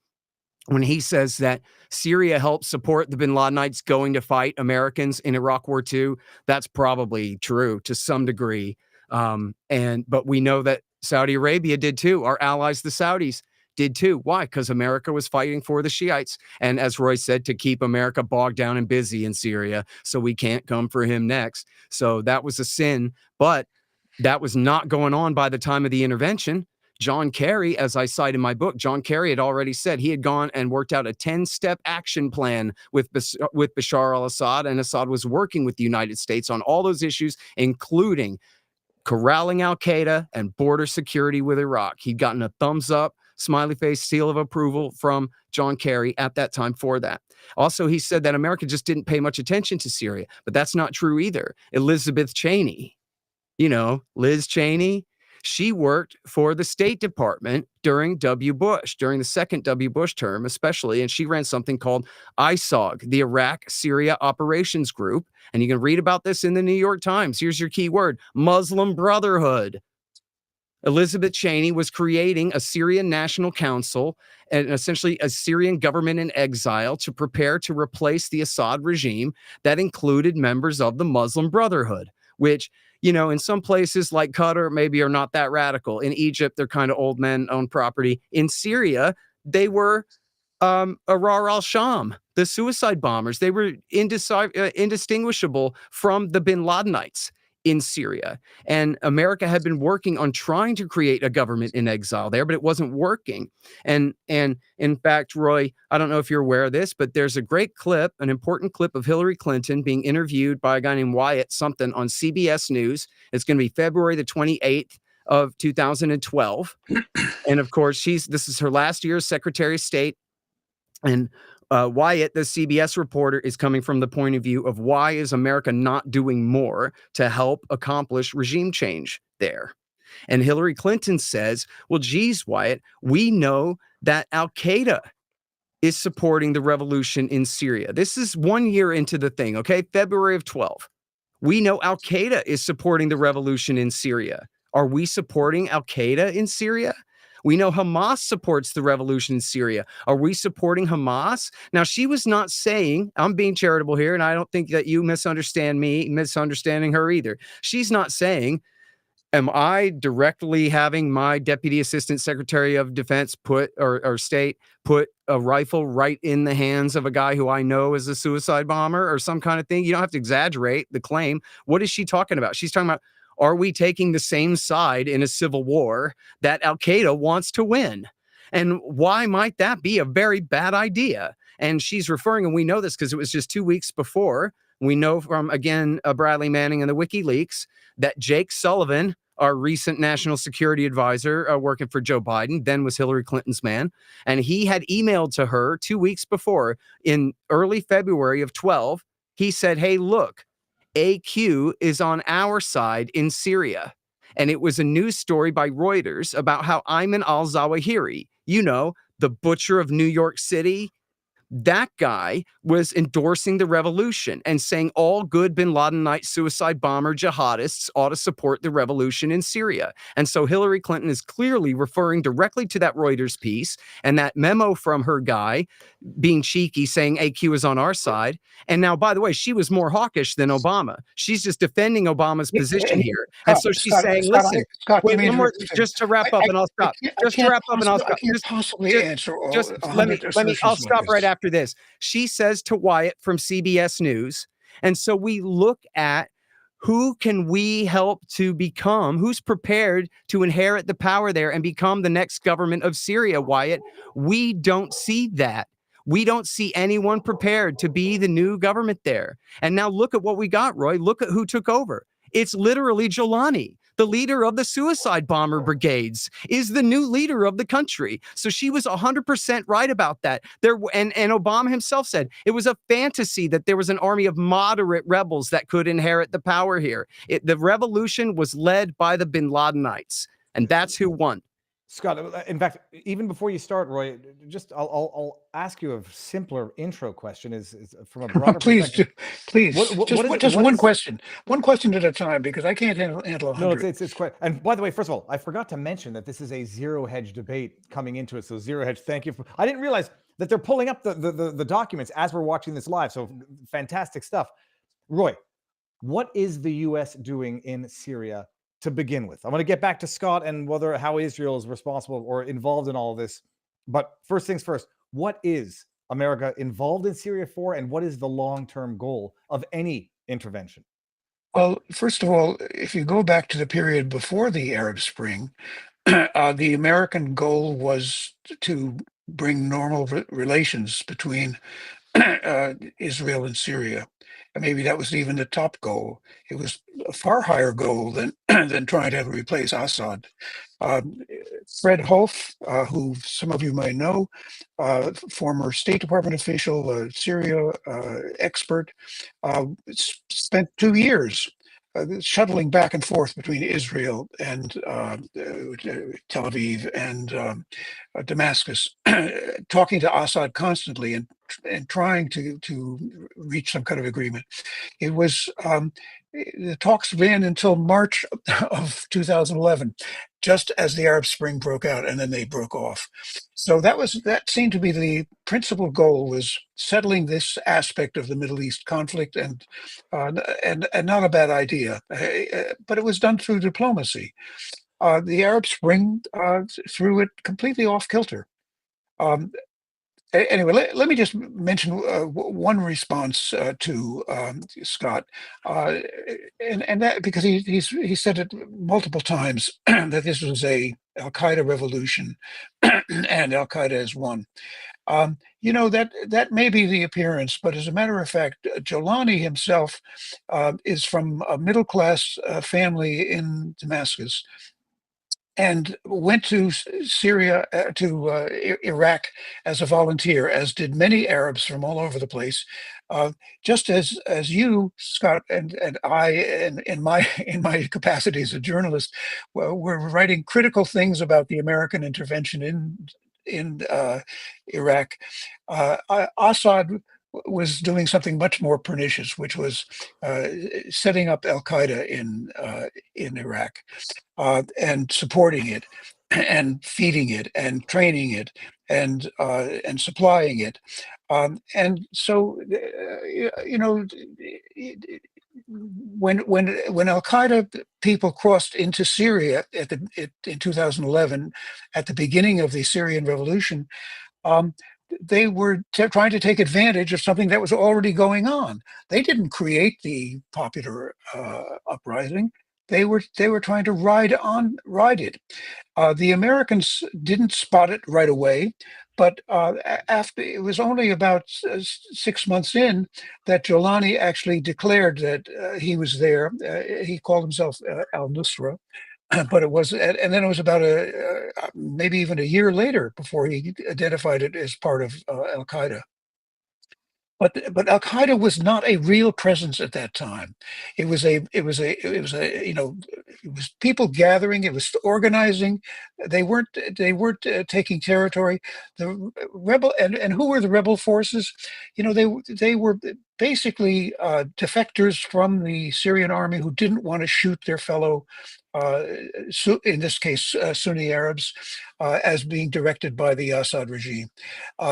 when he says that Syria helped support the bin Ladenites going to fight Americans in Iraq War II, that's probably true to some degree. But we know that Saudi Arabia did too. Our allies, the Saudis, did too. Why? Because America was fighting for the Shiites. And as Roy said, to keep America bogged down and busy in Syria so we can't come for him next. So that was a sin, but that was not going on by the time of the intervention. John Kerry, as I cite in my book, John Kerry had already said he had gone and worked out a 10-step action plan with Bashar al-Assad, and Assad was working with the United States on all those issues, including corralling Al-Qaeda and border security with Iraq. He'd gotten a thumbs up, smiley face, seal of approval from John Kerry at that time for that. Also, he said that America just didn't pay much attention to Syria, but that's not true either. Elizabeth Cheney, Liz Cheney, she worked for the State Department during the second W. Bush term, especially, and she ran something called ISOG, the Iraq-Syria Operations Group, and you can read about this in the New York Times. Here's your key word: Muslim Brotherhood. Elizabeth Cheney was creating a Syrian National Council and essentially a Syrian government in exile to prepare to replace the Assad regime that included members of the Muslim Brotherhood, which, in some places like Qatar, maybe are not that radical. In Egypt, they're kind of old men owned property. In Syria, they were Arar al-Sham, the suicide bombers. They were indistinguishable from the bin Ladenites in Syria. And America had been working on trying to create a government in exile there, but it wasn't working. And in fact, Roy, I don't know if you're aware of this, but there's a great clip, an important clip of Hillary Clinton being interviewed by a guy named Wyatt something on CBS News. It's going to be February the 28th of 2012. And of course, this is her last year as Secretary of State. And Wyatt, the CBS reporter, is coming from the point of view of why is America not doing more to help accomplish regime change there? And Hillary Clinton says, well, geez, Wyatt, we know that Al-Qaeda is supporting the revolution in Syria. This is 1 year into the thing, okay? February of 12. We know Al-Qaeda is supporting the revolution in Syria. Are we supporting Al-Qaeda in Syria? We know Hamas supports the revolution in Syria. Are we supporting Hamas? Now, she was not saying, I'm being charitable here, and I don't think that you misunderstanding her either. She's not saying, am I directly having my Deputy Assistant Secretary of Defense put a rifle right in the hands of a guy who I know is a suicide bomber or some kind of thing? You don't have to exaggerate the claim. What is she talking about? She's talking about, are we taking the same side in a civil war that Al-Qaeda wants to win? And why might that be a very bad idea? And she's referring, and we know this because it was just 2 weeks before, we know from, again, Bradley Manning and the WikiLeaks, that Jake Sullivan, our recent national security advisor working for Joe Biden, then was Hillary Clinton's man, and he had emailed to her 2 weeks before in early February of 12. He said, hey, look, AQ is on our side in Syria. And it was a news story by Reuters about how Ayman al-Zawahiri, the butcher of New York City, that guy was endorsing the revolution and saying all good bin Ladenite suicide bomber jihadists ought to support the revolution in Syria. And so Hillary Clinton is clearly referring directly to that Reuters piece and that memo from her guy being cheeky, saying AQ is on our side. And now, by the way, she was more hawkish than Obama. She's just defending Obama's position here. And so she's saying, listen, wait, one more, just to wrap up and I'll stop. Just to wrap up and I'll stop. I can't possibly answer all. Let me, I'll stop right after this. She says to Wyatt from CBS News, And so we look at who can we help to become, who's prepared to inherit the power there and become the next government of Syria, Wyatt. We don't see that. We don't see anyone prepared to be the new government there. And now look at what we got, Roy. Look at who took over. It's literally Jolani, the leader of the suicide bomber brigades, is the new leader of the country. So she was 100% right about that. And Obama himself said it was a fantasy that there was an army of moderate rebels that could inherit the power here. The revolution was led by the Bin Ladenites, and that's who won. Scott, in fact, even before you start, Roy, I'll ask you a simpler intro question. Is from a broader perspective. Please, just one question at a time, because I can't handle 100. No, it's quite. And by the way, first of all, I forgot to mention that this is a ZeroHedge debate coming into it. So ZeroHedge, thank you. I didn't realize that they're pulling up the documents as we're watching this live. So fantastic stuff. Roy, what is the U.S. doing in Syria to begin with? I'm going to get back to Scott and how Israel is responsible or involved in all of this. But first things first, what is America involved in Syria for, and what is the long-term goal of any intervention? Well, first of all, if you go back to the period before the Arab Spring, the American goal was to bring normal relations between Israel and Syria. And maybe that was even the top goal. It was a far higher goal than than trying to replace Assad. Fred Holf, who some of you might know, former State Department official, Syria expert, spent 2 years shuttling back and forth between Israel and Tel Aviv and Damascus, talking to Assad constantly and trying to reach some kind of agreement. It was the talks ran until March of 2011, just as the Arab Spring broke out, and then they broke off. So that seemed to be the principal goal, was settling this aspect of the Middle East conflict, and not a bad idea. But it was done through diplomacy. The Arab Spring threw it completely off kilter. Anyway, let me just mention one response to Scott, and that because he said it multiple times that this was a Al-Qaeda revolution and Al-Qaeda has won. That may be the appearance, but as a matter of fact, Jolani himself is from a middle-class family in Damascus, and went to Syria, to Iraq as a volunteer, as did many Arabs from all over the place. Just as you, Scott, and I, in my capacity as a journalist, were writing critical things about the American intervention in Iraq. Assad was doing something much more pernicious, which was setting up Al-Qaeda in Iraq, and supporting it, and feeding it, and training it, and supplying it, and so when Al-Qaeda people crossed into Syria in 2011, at the beginning of the Syrian revolution, they were trying to take advantage of something that was already going on. They didn't create the popular uprising. They were trying to ride it. The Americans didn't spot it right away, but after it was only about 6 months in that Jolani actually declared that he was there. He called himself al-Nusra. But it was, and then it was about maybe even a year later before he identified it as part of Al-Qaeda. But Al-Qaeda was not a real presence at that time. It was people gathering. It was organizing. They weren't taking territory. The rebel and who were the rebel forces? They were basically defectors from the Syrian army who didn't want to shoot their fellow, in this case, Sunni Arabs, as being directed by the Assad regime.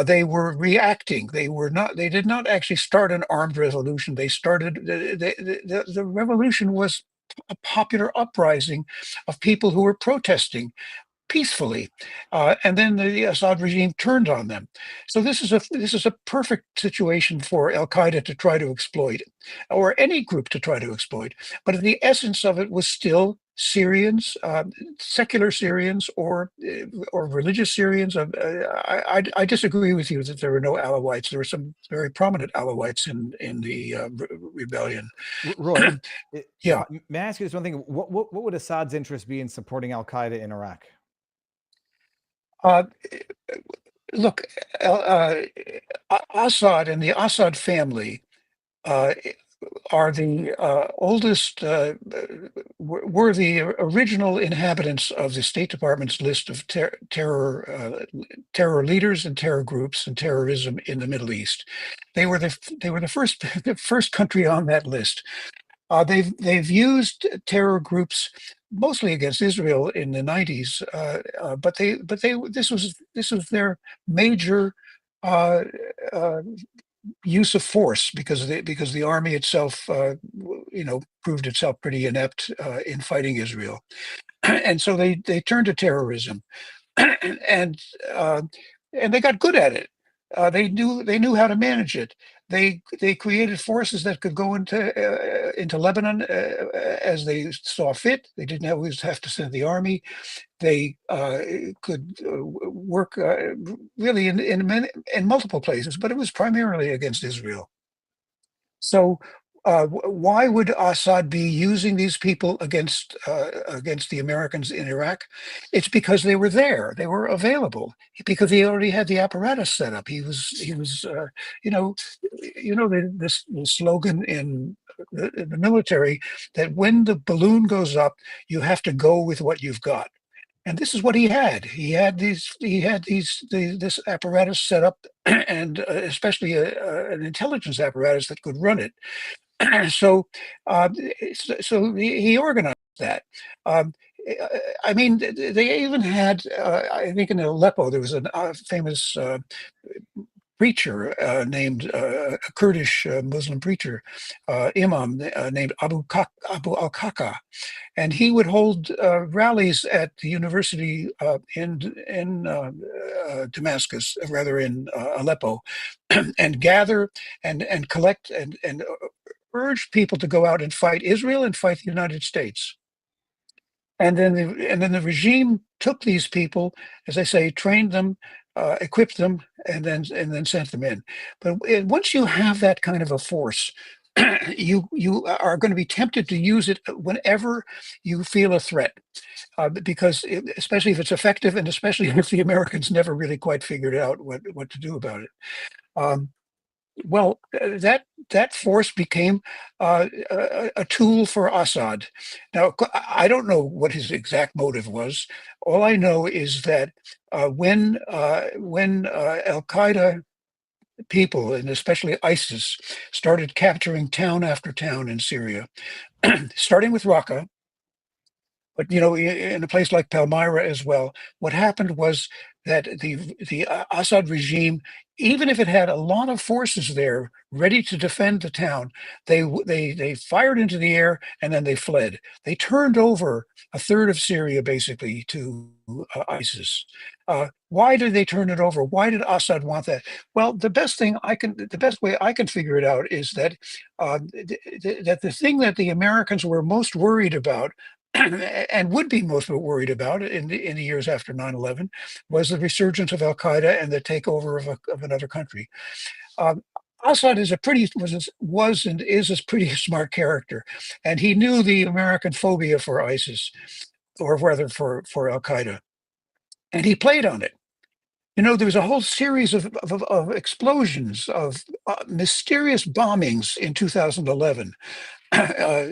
They were reacting. They did not actually start an armed revolution. They started the revolution was a popular uprising of people who were protesting peacefully, and then the Assad regime turned on them. So this is a perfect situation for Al Qaeda to try to exploit, or any group to try to exploit. But the essence of it was still Syrians, secular Syrians, or religious Syrians. I disagree with you that there were no Alawites. There were some very prominent Alawites in the rebellion. Roy, Yeah. may I ask you this one thing? What would Assad's interest be in supporting Al Qaeda in Iraq? Look, Assad and the Assad family are the oldest, were the original inhabitants of the State Department's list of terror leaders and terror groups and terrorism in the Middle East. They were the first country on that list. They've used terror groups mostly against Israel in the 90s, but this was their major use of force, because the army itself, proved itself pretty inept in fighting Israel, and so they turned to terrorism, and they got good at it. They knew how to manage it. They created forces that could go into Lebanon as they saw fit. They didn't always have to send the army. They could work really in multiple places, but it was primarily against Israel. So why would Assad be using these people against the Americans in Iraq? It's because they were there, they were available, because he already had the apparatus set up. He was the slogan in the military, that when the balloon goes up, you have to go with what you've got. And this is what he had. He had this apparatus set up, and especially an intelligence apparatus that could run it. So he organized that. I mean, they even had, I think in Aleppo, there was a famous preacher named a Kurdish Muslim preacher, imam named Abu al-Kaka, and he would hold rallies at the university in Damascus, rather in Aleppo, and gather and collect and urge people to go out and fight Israel and fight the United States. And then the regime took these people, as I say, trained them, equipped them, and then sent them in. But once you have that kind of a force, you are going to be tempted to use it whenever you feel a threat, because especially if it's effective, and especially if the Americans never really quite figured out what to do about it. Well, that force became a tool for Assad. Now, I don't know what his exact motive was. All I know is that when Al-Qaeda people, and especially ISIS, started capturing town after town in Syria, starting with Raqqa, but in a place like Palmyra as well, what happened was that the Assad regime, even if it had a lot of forces there ready to defend the town, they fired into the air and then they fled. They turned over a third of Syria basically to ISIS. Why did they turn it over? Why did Assad want that? Well, the best way I can figure it out is that that the thing that the Americans were most worried about, and would be most worried about in the years after 9/11, was the resurgence of Al-Qaeda and the takeover of another country. Assad was and is a pretty smart character, and he knew the American phobia for ISIS, or rather for Al-Qaeda, and he played on it. There was a whole series of explosions, of mysterious bombings in 2011.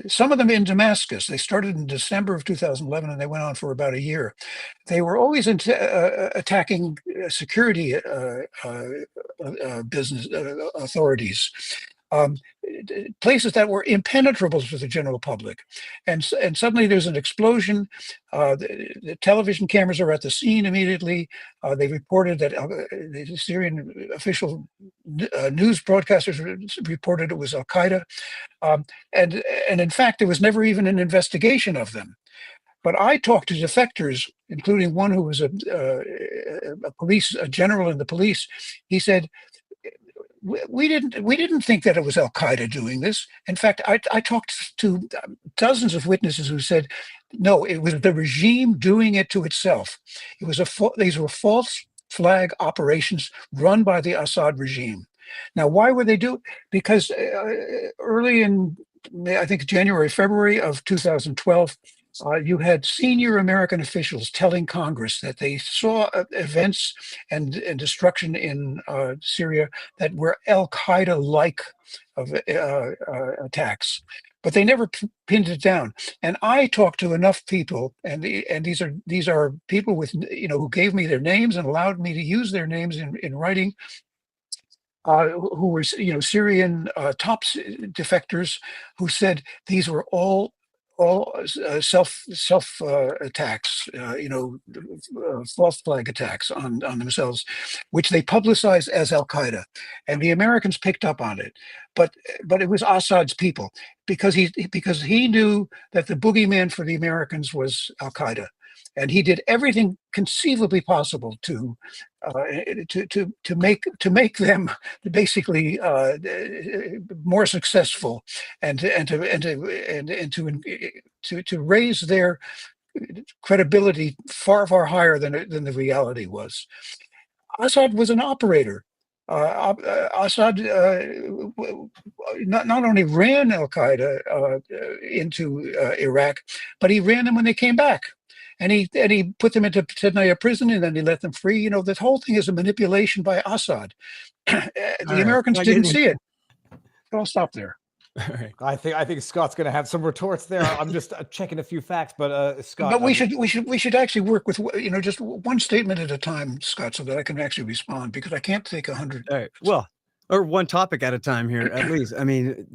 Some of them in Damascus. They started in December of 2011, and they went on for about a year. They were always attacking security business authorities, places that were impenetrable to the general public. And suddenly there's an explosion. The television cameras are at the scene immediately. They reported that the Syrian official news broadcasters reported it was Al-Qaeda. And in fact, there was never even an investigation of them. But I talked to defectors, including one who was a general in the police. He said, we didn't think that it was Al-Qaeda doing this. In fact, I talked to dozens of witnesses who said, no, it was the regime doing it to itself. It was these were false flag operations run by the Assad regime. Now, why were they because early in, I think, January, February of 2012, you had senior American officials telling Congress that they saw events and destruction in Syria that were Al-Qaeda-like attacks, but they never pinned it down. And I talked to enough people, and these are people with, who gave me their names and allowed me to use their names in writing. Who were, Syrian top defectors, who said these were all self attacks, false flag attacks on themselves, which they publicized as Al-Qaeda, and the Americans picked up on it. But it was Assad's people, because he knew that the boogeyman for the Americans was Al-Qaeda. And he did everything conceivably possible to make them basically more successful, and to raise their credibility far higher than the reality was. Assad was an operator. Assad not only ran Al-Qaeda into Iraq, but he ran them when they came back. And he put them into Sednaya prison, and then he let them free. The whole thing is a manipulation by Assad. The Americans didn't see it. I'll stop there. Right. I think Scott's going to have some retorts there. I'm just checking a few facts, but Scott. But we should actually work with just one statement at a time, Scott, so that I can actually respond, because I can't take 100. All right. Well, or one topic at a time here, at least. I mean,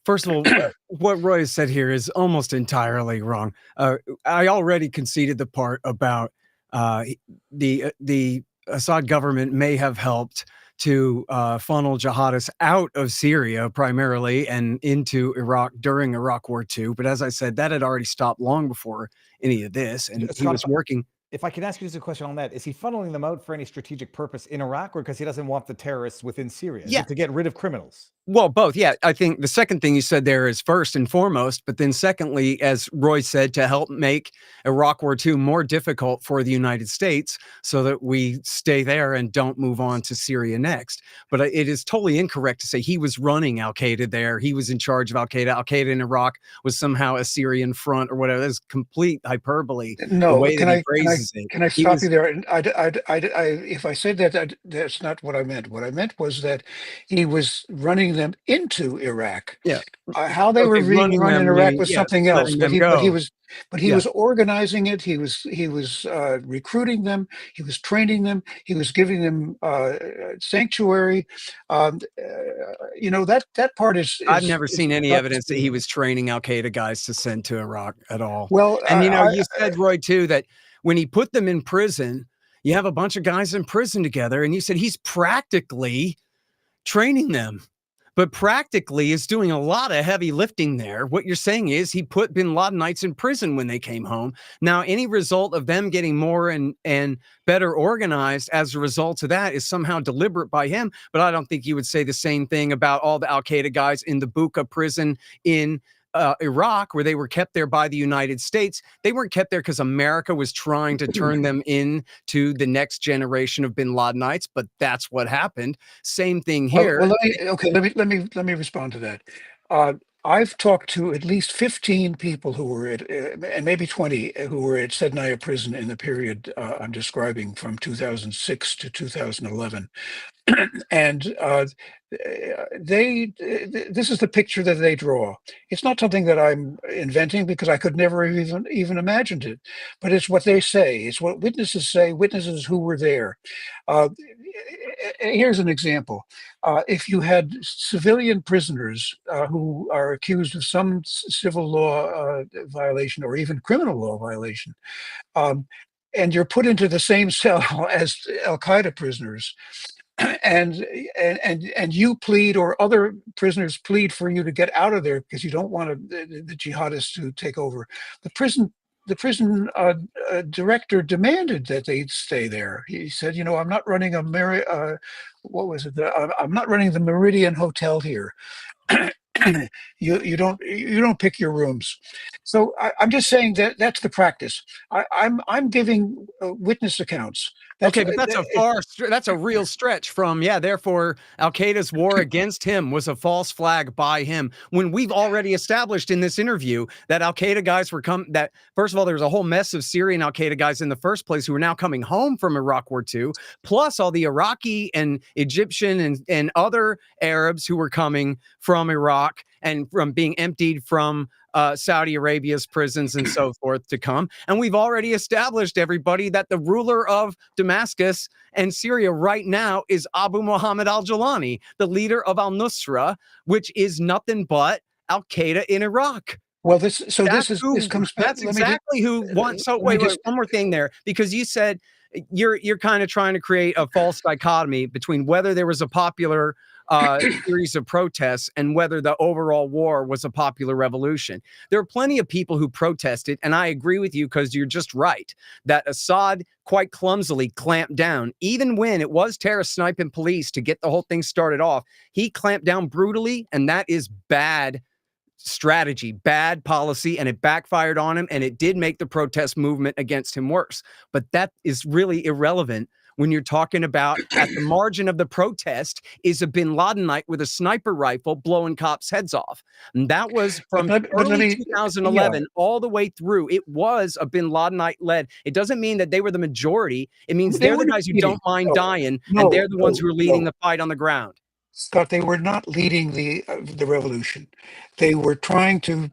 first of all, what Roy has said here is almost entirely wrong. I already conceded the part about the Assad government may have helped to funnel jihadists out of Syria primarily and into Iraq during Iraq War II. But as I said, that had already stopped long before any of this. And he was working. If I can ask you just a question on that, is he funneling them out for any strategic purpose in Iraq, or because he doesn't want the terrorists within Syria? Yeah. To get rid of criminals? Well, both. Yeah. I think the second thing you said there is first and foremost, but then secondly, as Roy said, to help make Iraq War II more difficult for the United States so that we stay there and don't move on to Syria next. But it is totally incorrect to say he was running Al-Qaeda there. He was in charge of Al-Qaeda. Al-Qaeda in Iraq was somehow a Syrian front or whatever. That's complete hyperbole. No, the way that he phrases it. Can I stop you there? If I said that, that's not what I meant. What I meant was that he was running them into Iraq. Yeah. How they were being run in Iraq was something else. But he was organizing it. He was recruiting them. He was training them. He was giving them sanctuary. That part is. I've never seen any evidence that he was training Al-Qaeda guys to send to Iraq at all. Well, and you said, Roy, too, that when he put them in prison, you have a bunch of guys in prison together, and you said he's practically training them. But practically is doing a lot of heavy lifting there. What you're saying is he put bin Ladenites in prison when they came home. Now, any result of them getting more and better organized as a result of that is somehow deliberate by him. But I don't think you would say the same thing about all the Al-Qaeda guys in the Buqa prison in Iraq, where they were kept there by the United States. They weren't kept there because America was trying to turn them into the next generation of bin Ladenites, but that's what happened. Same thing here. Let me respond to that. I've talked to at least 15 people who were at, and maybe 20, who were at Sednaya prison in the period I'm describing from 2006 to 2011. And this is the picture that they draw. It's not something that I'm inventing, because I could never even imagined it, but it's what they say. It's what witnesses say, witnesses who were there. Here's an example. If you had civilian prisoners who are accused of some civil law violation or even criminal law violation, and you're put into the same cell as Al-Qaeda prisoners, and you plead, or other prisoners plead for you to get out of there because you don't want the jihadists to take over, the prison the prison director demanded that they stay there. He said, you know, I'm not running what was it? I'm not running the Meridian Hotel here. You don't pick your rooms. So I'm just saying that that's the practice. I'm giving witness accounts. Okay, but that's a real stretch from, therefore Al-Qaeda's war against him was a false flag by him, when we've already established in this interview that Al-Qaeda guys that first of all, there was a whole mess of Syrian Al-Qaeda guys in the first place who are now coming home from Iraq War II, plus all the Iraqi and Egyptian and other Arabs who were coming from Iraq and from being emptied from Saudi Arabia's prisons and so forth to come. And we've already established, everybody, that the ruler of Damascus and Syria right now is Abu Muhammad al-Jawlani, the leader of al-Nusra, which is nothing but Al-Qaeda in Iraq. Well, this comes back. That's exactly who wants. So wait, one more thing there, because you said you're kind of trying to create a false dichotomy between whether there was a popular series of protests and whether the overall war was a popular revolution. There are plenty of people who protested, and I agree with you, because you're just right that Assad quite clumsily clamped down. Even when it was terrorist sniping police to get the whole thing started off, he clamped down brutally, and that is bad strategy, bad policy, and it backfired on him, and it did make the protest movement against him worse. But that is really irrelevant when you're talking about at the margin of the protest is a bin Ladenite with a sniper rifle blowing cops' heads off. And that was from early 2011 all the way through. It was a bin Ladenite led. It doesn't mean that they were the majority. It means they're the guys who don't mind dying, and they're the ones who are leading the fight on the ground. Scott, they were not leading the revolution. They were trying to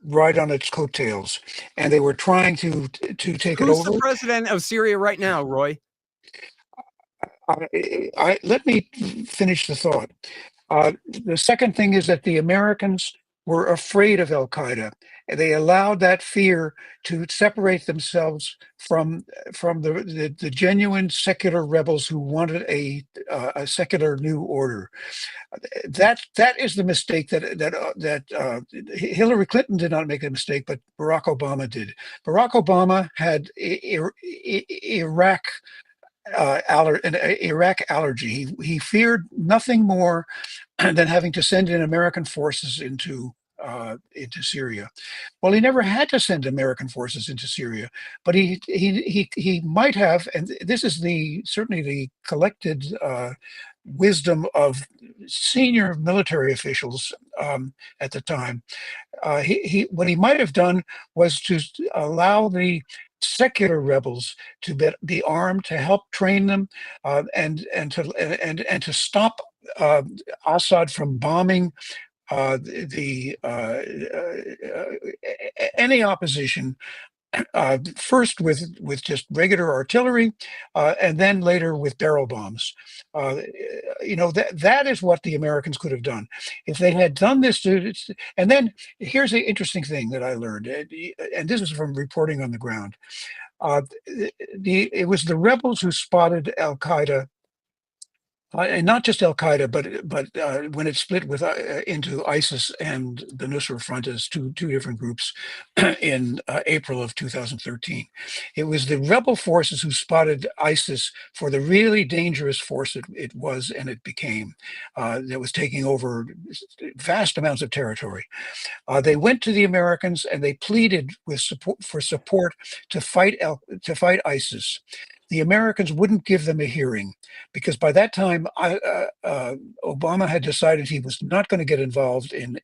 ride on its coattails, and they were trying to take it over. Who's the president of Syria right now, Roy? Let me finish the thought. The second thing is that the Americans were afraid of Al-Qaeda. They allowed that fear to separate themselves from the genuine secular rebels who wanted a secular new order. That is the mistake that Hillary Clinton did not make a mistake, but Barack Obama did. Barack Obama had Iraq allergy. He feared nothing more than having to send in American forces into Syria. Well, he never had to send American forces into Syria, but he might have, and this is certainly the collected wisdom of senior military officials at the time. What he might have done was to allow the secular rebels to be armed, to help train them, and to stop Assad from bombing any opposition, first with just regular artillery, and then later with barrel bombs. That is what the Americans could have done if they had done this. And then here's the interesting thing that I learned, and this is from reporting on the ground. It was the rebels who spotted Al-Qaeda. And not just Al-Qaeda, but when it split into ISIS and the Nusra Front as two different groups in April of 2013. It was the rebel forces who spotted ISIS for the really dangerous force it was and it became, that was taking over vast amounts of territory. They went to the Americans and they pleaded for support to fight ISIS. The Americans wouldn't give them a hearing because by that time, Obama had decided he was not going to get involved in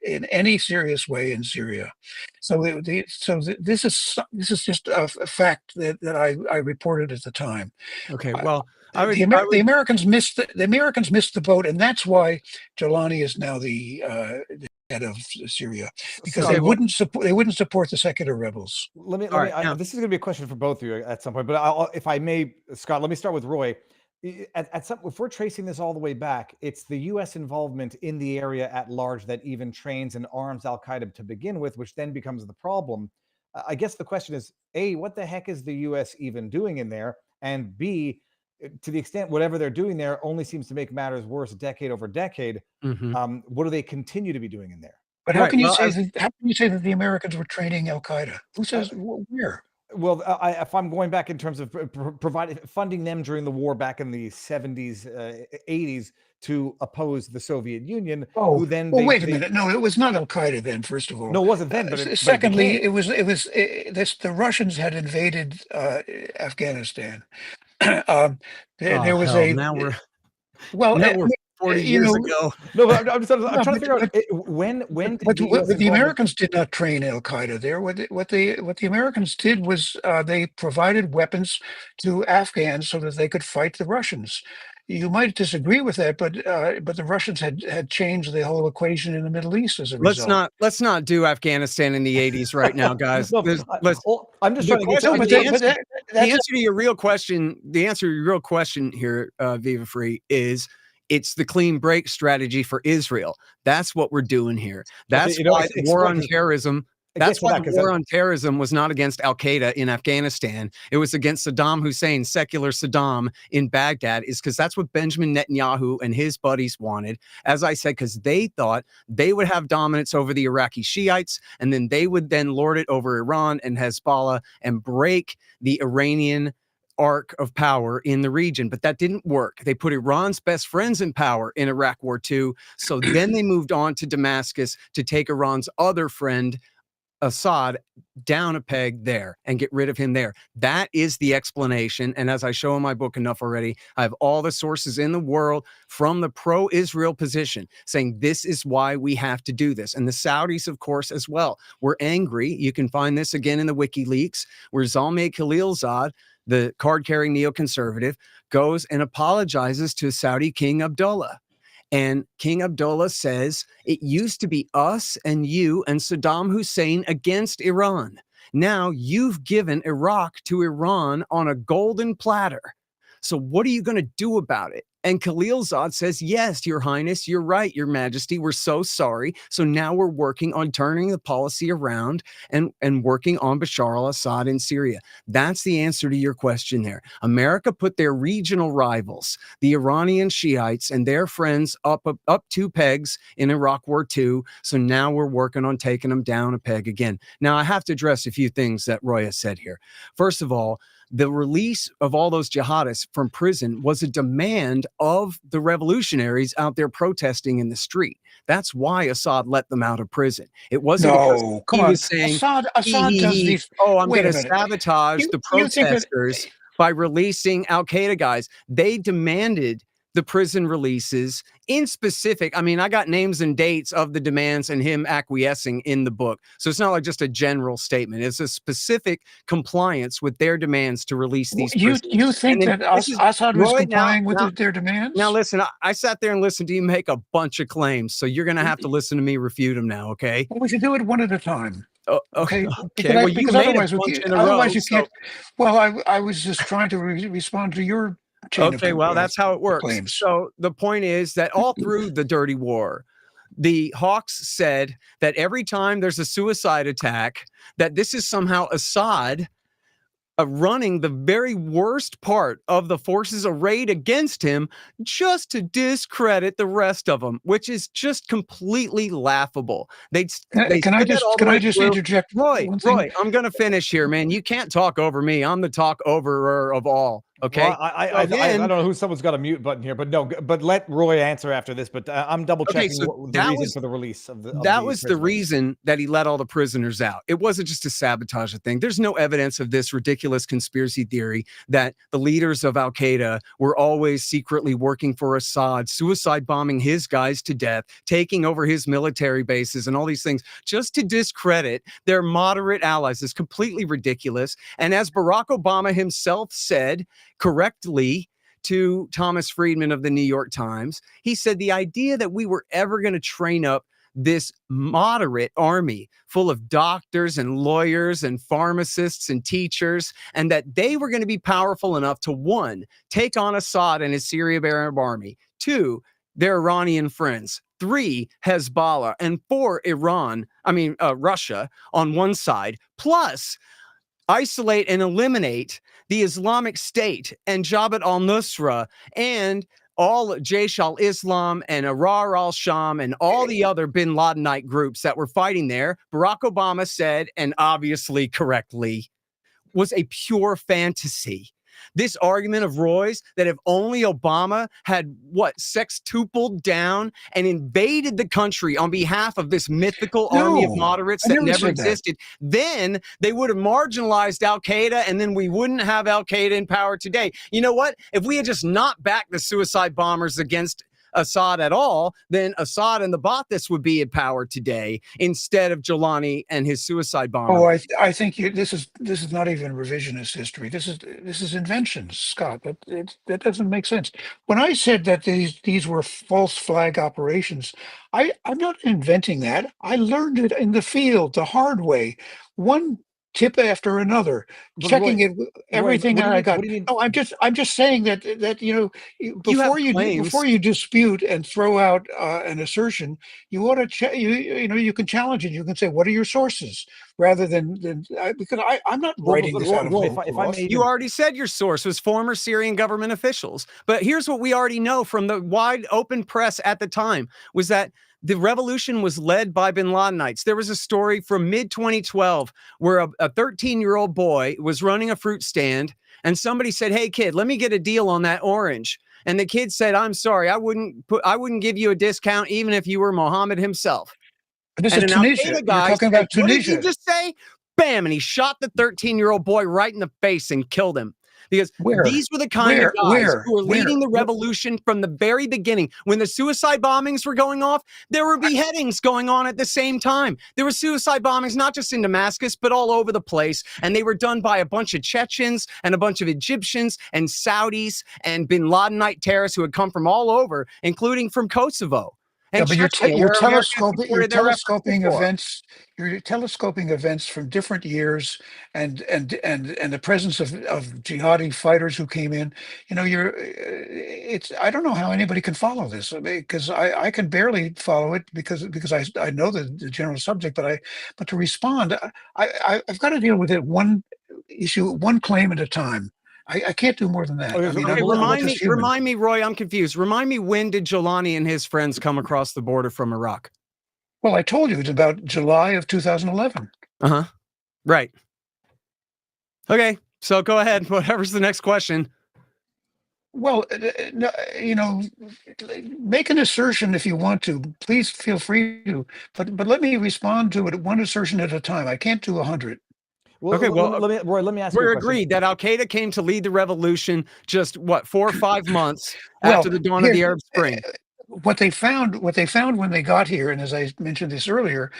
any serious way in Syria. So this is just a fact that I reported at the time. Okay, well, the Americans missed the boat, and that's why Jawlani is now the head of Syria, because they wouldn't support the secular rebels. This is going to be a question for both of you at some point, but if I may, Scott, let me start with Roy. If we're tracing this all the way back, it's the U.S. involvement in the area at large that even trains and arms Al-Qaeda to begin with, which then becomes the problem. I guess the question is, A, what the heck is the U.S. even doing in there? And B, to the extent whatever they're doing there only seems to make matters worse decade over decade, what do they continue to be doing in there? But how Right. can you Well, say that? How can you say that the Americans were training Al Qaeda? Who says where? Well, if I'm going back in terms of providing funding them during the war back in the 70s, 80s to oppose the Soviet Union, Oh, who then well, wait a minute. No, it was not Al Qaeda then. First of all, no, it wasn't then, but it secondly, became. the Russians had invaded Afghanistan. oh There was hell, a well, now we're 40 you years know, ago. No, but I'm trying no, to figure out when did the U.S. but the involvement. Americans did not train Al Qaeda there. What the Americans did was they provided weapons to Afghans so that they could fight the Russians. You might disagree with that, but the Russians had changed the whole equation in the Middle East as a result. Let's not do Afghanistan in the 80s right now, guys. No, well, I'm just trying to get. The answer to your real question, here, Viva Frei, is it's the clean break strategy for Israel. That's what we're doing here. That's why the war on terrorism. That's why the war on terrorism was not against Al-Qaeda in Afghanistan. It was against Saddam Hussein, secular Saddam in Baghdad, is because that's what Benjamin Netanyahu and his buddies wanted. As I said, because they thought they would have dominance over the Iraqi Shiites, and then they would then lord it over Iran and Hezbollah and break the Iranian arc of power in the region. But that didn't work. They put Iran's best friends in power in Iraq War II. So then they moved on to Damascus to take Iran's other friend, Assad, down a peg there and get rid of him there. That is the explanation. And as I show in my book enough already, I have all the sources in the world from the pro-Israel position saying this is why we have to do this. And the Saudis, of course, as well, were angry. You can find this again in the WikiLeaks, where Zalmay Khalilzad, the card-carrying neoconservative, goes and apologizes to Saudi King Abdullah. And King Abdullah says, it used to be us and you and Saddam Hussein against Iran. Now you've given Iraq to Iran on a golden platter. So what are you going to do about it? And Khalilzad says, yes, Your Highness, you're right, Your Majesty, we're so sorry. So now we're working on turning the policy around and working on Bashar al-Assad in Syria. That's the answer to your question there. America put their regional rivals, the Iranian Shiites and their friends up 2 pegs in Iraq War II. So now we're working on taking them down a peg again. Now, I have to address a few things that Roy has said here. First of all, the release of all those jihadists from prison was a demand of the revolutionaries out there protesting in the street. That's why Assad let them out of prison. It wasn't because he was saying, Assad does these. I'm going to sabotage the protesters by releasing Al-Qaeda guys. They demanded the prison releases in specific. I mean, I got names and dates of the demands and him acquiescing in the book. So it's not like just a general statement. It's a specific compliance with their demands to release these prisoners. You think that Assad was complying with their demands? Now, listen, I sat there and listened to you make a bunch of claims. So you're going to have to listen to me refute them now, okay? Well, we should do it one at a time. Okay. Well, you made a bunch in a row. Otherwise, you can't. Well, I was just trying to respond to your okay, well, that's how it works. Claims. So the point is that all through the dirty war, the Hawks said that every time there's a suicide attack, that this is somehow Assad running the very worst part of the forces arrayed against him just to discredit the rest of them, which is just completely laughable. Can I just interject? Roy, I'm going to finish here, man. You can't talk over me. I'm the talk overer of all. Okay. Well, I don't know who someone's got a mute button here, but no, but let Roy answer after this. But I'm double checking the reason for the release of the. That was the reason that he let all the prisoners out. It wasn't just to sabotage a thing. There's no evidence of this ridiculous conspiracy theory that the leaders of Al-Qaeda were always secretly working for Assad, suicide bombing his guys to death, taking over his military bases and all these things just to discredit their moderate allies. It's completely ridiculous. And as Barack Obama himself said, correctly, to Thomas Friedman of the New York Times, he said the idea that we were ever going to train up this moderate army full of doctors and lawyers and pharmacists and teachers, and that they were going to be powerful enough to, 1, take on Assad and his Syria Arab army, 2, their Iranian friends, 3, Hezbollah, and 4, Russia on one side, plus isolate and eliminate the Islamic State and Jabhat al-Nusra and all Jaish al-Islam and Ahrar al-Sham and all the other bin Ladenite groups that were fighting there, Barack Obama said, and obviously correctly, was a pure fantasy. This argument of Roy's that if only Obama had sextupled down and invaded the country on behalf of this mythical army of moderates that never existed, then they would have marginalized Al-Qaeda, and then we wouldn't have Al-Qaeda in power today. You know what? If we had just not backed the suicide bombers against Assad at all, then Assad and the Ba'athists would be in power today instead of Jolani and his suicide bomber. Oh, I think this is not even revisionist history. This is inventions, Scott. That doesn't make sense. When I said that these were false flag operations, I'm not inventing that. I learned it in the field the hard way. One tip after another, checking it, everything that I got. No, I'm just saying that before you dispute and throw out an assertion, you ought to you can challenge it. You can say, what are your sources, rather than because I'm not writing this out of whole. You already said your source was former Syrian government officials. But here's what we already know from the wide open press at the time was that the revolution was led by bin Ladenites. There was a story from mid-2012 where a 13-year-old boy was running a fruit stand, and somebody said, "Hey, kid, let me get a deal on that orange." And the kid said, "I'm sorry, I wouldn't give you a discount even if you were Muhammad himself." This is Tunisia. You're talking about Tunisia. What did you just say? Bam! And he shot the 13-year-old boy right in the face and killed him. Because these were the kind of guys who were leading the revolution from the very beginning. When the suicide bombings were going off, there were beheadings going on at the same time. There were suicide bombings not just in Damascus, but all over the place. And they were done by a bunch of Chechens and a bunch of Egyptians and Saudis and bin Ladenite terrorists who had come from all over, including from Kosovo. And but you're telescoping events from different years, and the presence of jihadi fighters who came in. I don't know how anybody can follow this, because I can barely follow it because I know the general subject, but to respond, I've got to deal with it one issue, one claim at a time. I can't do more than that. Remind me, Roy, I'm confused. Remind me, when did Jolani and his friends come across the border from Iraq? Well, I told you it's about July of 2011. Right. Okay, so go ahead. Whatever's the next question. Well, make an assertion if you want to. Please feel free to. But let me respond to it one assertion at a time. I can't do 100. Well, Roy, let me ask you a question. We're agreed that Al-Qaeda came to lead the revolution just 4 or 5 months after the dawn of the Arab Spring. What they found when they got here, and as I mentioned this earlier,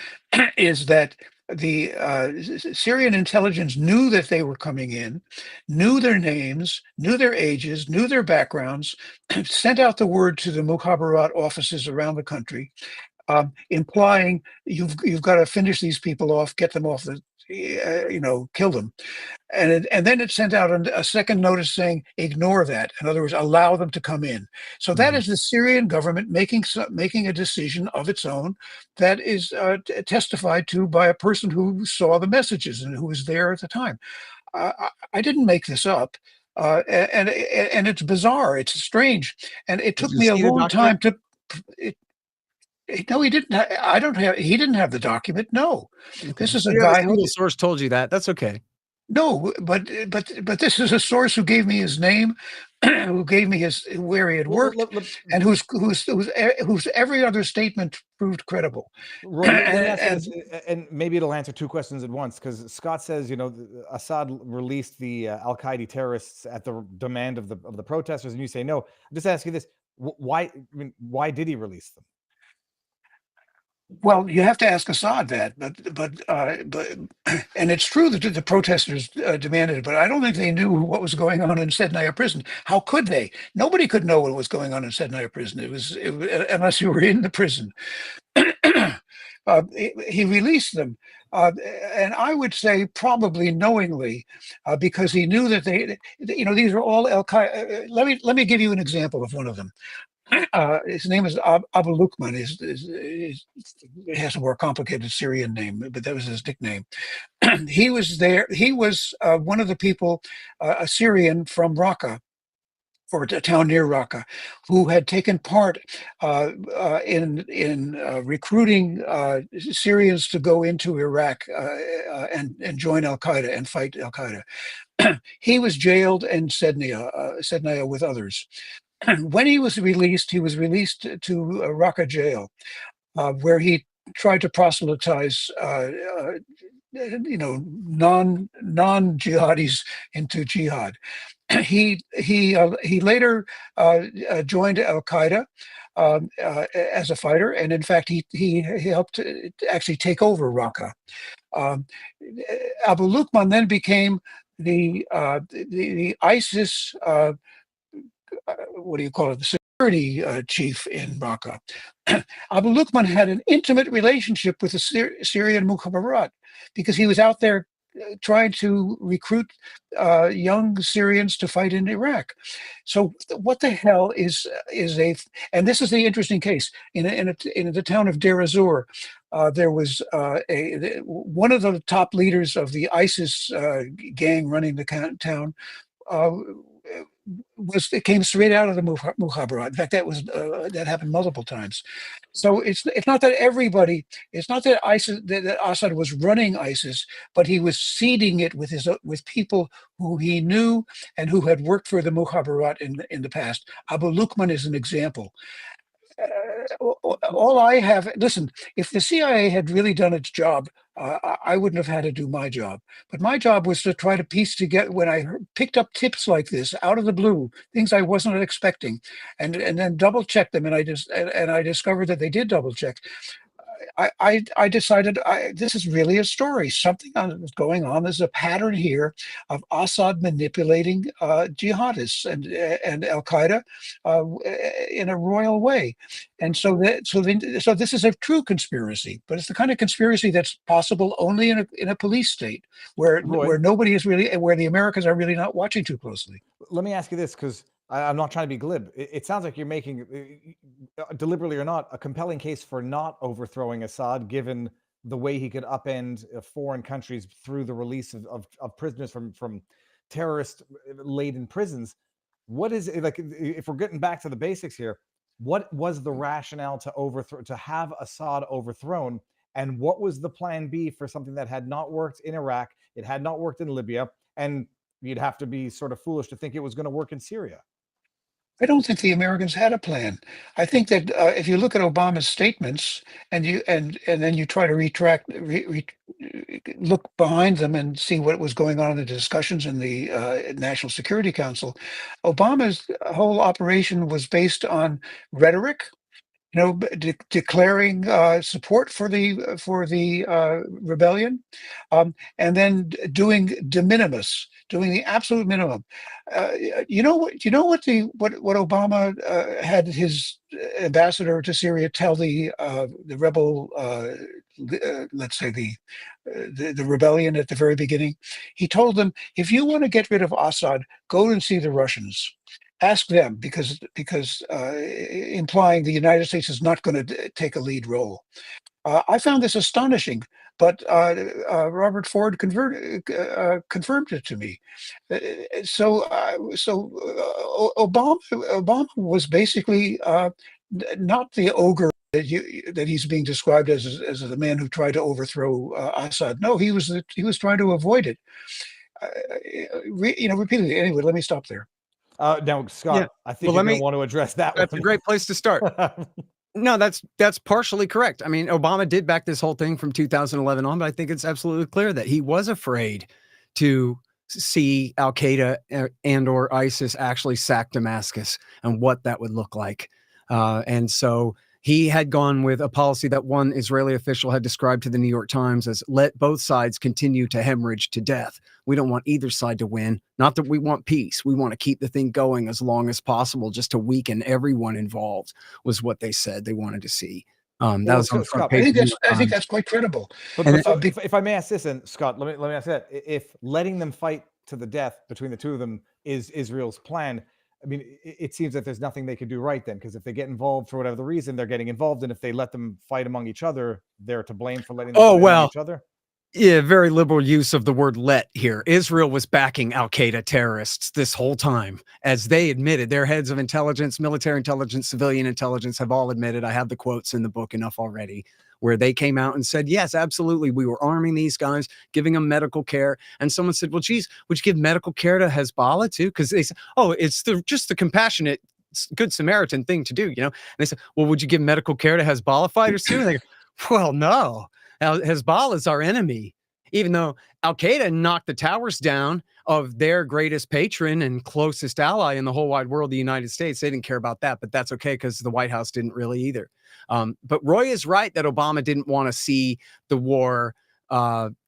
is that the Syrian intelligence knew that they were coming in, knew their names, knew their ages, knew their backgrounds, sent out the word to the Mukhabarat offices around the country, implying you've got to finish these people off, get them off the kill them, and then it sent out a second notice saying ignore that. In other words, allow them to come in. So that is the Syrian government making a decision of its own that is testified to by a person who saw the messages and who was there at the time. I didn't make this up, and it's bizarre. It's strange, and it took me a long time to. No, he didn't. He didn't have the document. No, okay. This is a guy who. The source told you that. That's okay. No, but this is a source who gave me his name, who gave me where he had worked, and whose every other statement proved credible. Roy, and maybe it'll answer 2 questions at once, because Scott says Assad released the Al-Qaeda terrorists at the demand of the protesters, and you say no. I'm just asking this: why did he release them? Well, you have to ask Assad that, but and it's true that the protesters demanded it, but I don't think they knew what was going on in Sednaya prison. How could they? Nobody could know what was going on in Sednaya prison. It was unless you were in the prison. He released them, and I would say probably knowingly, because he knew that these are all Al-Qaeda. Let me give you an example of one of them. His name is Abu Lukman. It has a more complicated Syrian name, but that was his nickname. He was there. He was one of the people, a Syrian from Raqqa, or a town near Raqqa, who had taken part in recruiting Syrians to go into Iraq and join Al-Qaeda and fight Al-Qaeda. He was jailed in Sednaya with others. When he was released to Raqqa jail, where he tried to proselytize non-jihadis into jihad. He later joined Al-Qaeda as a fighter, and in fact he helped to actually take over Raqqa. Abu Luqman then became the ISIS what do you call it, the security chief in Raqqa. Abu Luqman had an intimate relationship with the Syrian Mukhabarat because he was out there trying to recruit young Syrians to fight in Iraq. So what the hell is and this is the interesting case in the town of Deir ez-Zor. There was one of the top leaders of the ISIS gang running the town. It came straight out of the Mukhabarat. In fact, that happened multiple times. So it's not that it's not that that Assad was running ISIS, but he was seeding it with people who he knew and who had worked for the Mukhabarat in the past. Abu Luqman is an example. Listen, if the CIA had really done its job, I wouldn't have had to do my job. But my job was to try to piece together, when I picked up tips like this out of the blue, things I wasn't expecting, and then double check them. And I discovered that they did double check. I decided this is really a story. Something is going on. There's a pattern here of Assad manipulating jihadists and Al-Qaeda in a royal way. And so this is a true conspiracy, but it's the kind of conspiracy that's possible only in a police state where nobody is really, where the Americans are really not watching too closely. Let me ask you this, because I'm not trying to be glib. It sounds like you're making, deliberately or not, a compelling case for not overthrowing Assad, given the way he could upend foreign countries through the release of prisoners from terrorist-laden prisons. What is it, like, if we're getting back to the basics here, what was the rationale to have Assad overthrown, and what was the plan B for something that had not worked in Iraq, it had not worked in Libya, and you'd have to be sort of foolish to think it was going to work in Syria? I don't think the Americans had a plan. I think that if you look at Obama's statements and then you try to look behind them and see what was going on in the discussions in the National Security Council, Obama's whole operation was based on rhetoric, declaring support for the rebellion, and then doing de minimis, doing the absolute minimum. What Obama had his ambassador to Syria tell the rebel, let's say the rebellion at the very beginning? He told them, if you want to get rid of Assad, go and see the Russians. Ask them, because implying the United States is not going to take a lead role. I found this astonishing, but Robert Ford confirmed it to me. So Obama was basically not the ogre that he's being described as the man who tried to overthrow Assad. No, he was trying to avoid it. Repeatedly. Anyway, let me stop there. Now, Scott, I think you're going to want to address that. That's a great place to start. No, that's partially correct. I mean, Obama did back this whole thing from 2011 on, but I think it's absolutely clear that he was afraid to see Al-Qaeda and or ISIS actually sack Damascus and what that would look like. And so he had gone with a policy that one Israeli official had described to the New York Times as let both sides continue to hemorrhage to death. We don't want either side to win. Not that we want peace. We want to keep the thing going as long as possible, just to weaken everyone involved, was what they said they wanted to see. That was on the front page. I think that's quite credible. But if I may ask this, and Scott, let me ask that. If letting them fight to the death between the two of them is Israel's plan, I mean, it seems that there's nothing they could do right then, because if they get involved for whatever the reason, they're getting involved, and if they let them fight among each other, they're to blame for letting them fight among each other. Yeah, very liberal use of the word let here. Israel was backing Al-Qaeda terrorists this whole time. As they admitted, their heads of intelligence, military intelligence, civilian intelligence have all admitted. I have the quotes in the book enough already, where they came out and said, yes, absolutely, we were arming these guys, giving them medical care. And someone said, well, geez, would you give medical care to Hezbollah too? Because they said, oh, it's just the compassionate Good Samaritan thing to do, you know? And they said, well, would you give medical care to Hezbollah fighters too? And they go, well, no. Hezbollah is our enemy, even though Al-Qaeda knocked the towers down of their greatest patron and closest ally in the whole wide world, the United States. They didn't care about that, but that's okay because the White House didn't really either. But Roy is right that Obama didn't want to see the war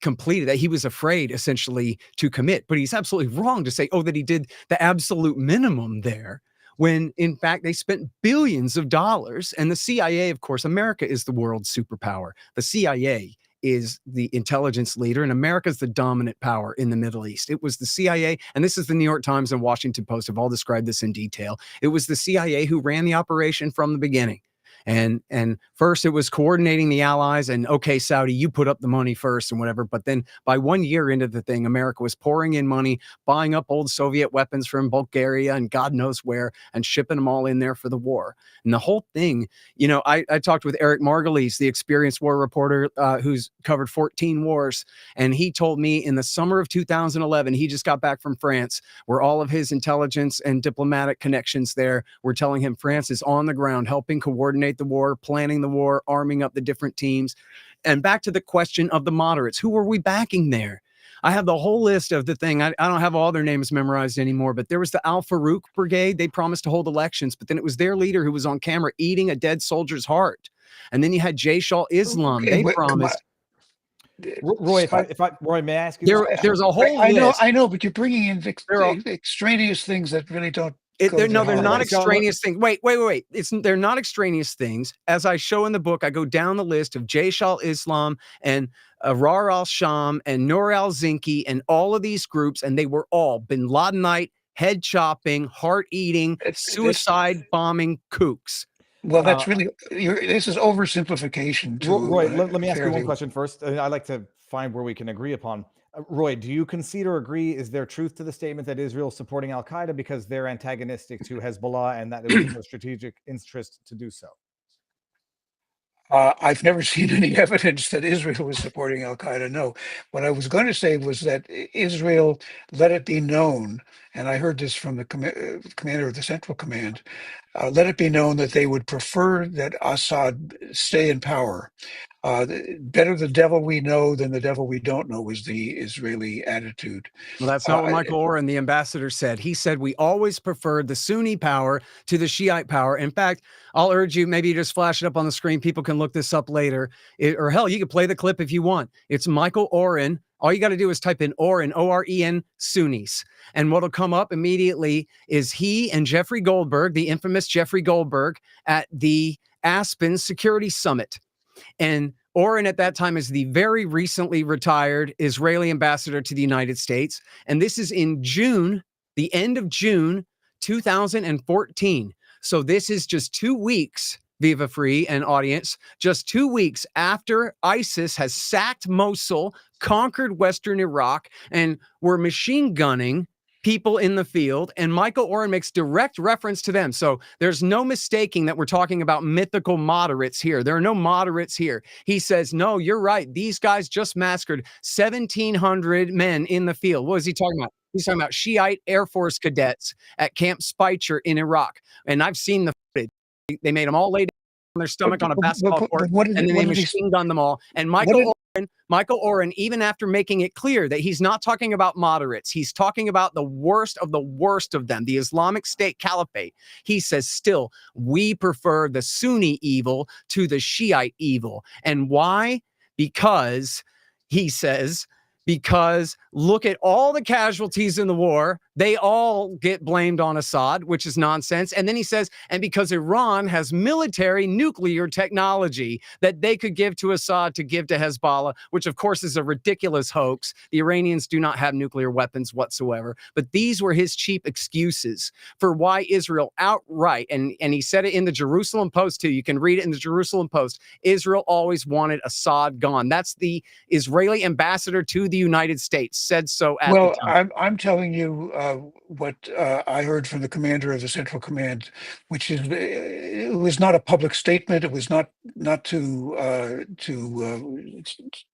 completed, that he was afraid essentially to commit. But he's absolutely wrong to say, oh, that he did the absolute minimum there, when in fact they spent billions of dollars. And the CIA, of course, America is the world's superpower. The CIA is the intelligence leader, and America's the dominant power in the Middle East. It was the CIA, and this is the New York Times and Washington Post have all described this in detail. It was the CIA who ran the operation from the beginning. And first it was coordinating the allies and, okay, Saudi, you put up the money first and whatever. But then by 1 year into the thing, America was pouring in money, buying up old Soviet weapons from Bulgaria and God knows where, and shipping them all in there for the war. And the whole thing, you know, I talked with Eric Margulies, the experienced war reporter who's covered 14 wars. And he told me in the summer of 2011, he just got back from France, where all of his intelligence and diplomatic connections there were telling him France is on the ground, helping coordinate the war, planning the war, arming up the different teams. And back to the question of the moderates, who were we backing there? I have the whole list of the thing. I don't have all their names memorized anymore, but there was the Al-Farouk Brigade. They promised to hold elections, but then it was their leader who was on camera eating a dead soldier's heart. And then you had Jaish al-Islam. They promised. Roy, Roy, may I ask you? There's a whole list. I know, but you're bringing in extraneous things that really don't. They're not extraneous things. Wait. They're not extraneous things. As I show in the book, I go down the list of Jaish al-Islam and Ahrar al-Sham and Nour al-Zinki and all of these groups, and they were all Bin Ladenite, head chopping, heart eating, suicide bombing kooks. Well, that's really this is oversimplification. Roy, let me ask you one question first. I'd like to find where we can agree upon. Roy, do you concede or agree? Is there truth to the statement that Israel is supporting Al-Qaeda because they're antagonistic to Hezbollah and that there was no strategic interest to do so? I've never seen any evidence that Israel was supporting Al-Qaeda. No. What I was going to say was that Israel let it be known, and I heard this from the commander of the Central Command, let it be known that they would prefer that Assad stay in power. Better the devil we know than the devil we don't know was the Israeli attitude. Well, that's not what Michael Oren, the ambassador, said. He said, we always preferred the Sunni power to the Shiite power. In fact, I'll urge you, maybe you just flash it up on the screen. People can look this up later. Or hell, you can play the clip if you want. It's Michael Oren. All you got to do is type in Oren, O-R-E-N, Sunnis. And what'll come up immediately is he and Jeffrey Goldberg, the infamous Jeffrey Goldberg, at the Aspen Security Summit. And Oren at that time is the very recently retired Israeli ambassador to the United States. And this is in June, the end of June, 2014. So this is just 2 weeks, Viva Frei and audience, just 2 weeks after ISIS has sacked Mosul, conquered Western Iraq, and were machine gunning people in the field, and Michael Oren makes direct reference to them. So there's no mistaking that we're talking about mythical moderates here. There are no moderates here. He says, no, you're right. These guys just massacred 1,700 men in the field. What is he talking about? He's talking about Shiite Air Force cadets at Camp Speicher in Iraq. And I've seen the footage. They made them all lay down on their stomach on a basketball court, and then they machine gunned them all. And Michael Oren, even after making it clear that he's not talking about moderates, he's talking about the worst of them, the Islamic State Caliphate. He says, still, we prefer the Sunni evil to the Shiite evil. And why? Because, he says, because look at all the casualties in the war. They all get blamed on Assad, which is nonsense. And then he says, and because Iran has military nuclear technology that they could give to Assad to give to Hezbollah, which of course is a ridiculous hoax. The Iranians do not have nuclear weapons whatsoever. But these were his cheap excuses for why Israel outright, and he said it in the Jerusalem Post too. You can read it in the Jerusalem Post. Israel always wanted Assad gone. That's the Israeli ambassador to the United States said so at the time. I'm telling you what I heard from the commander of the Central Command, which is it was not a public statement. It was not to the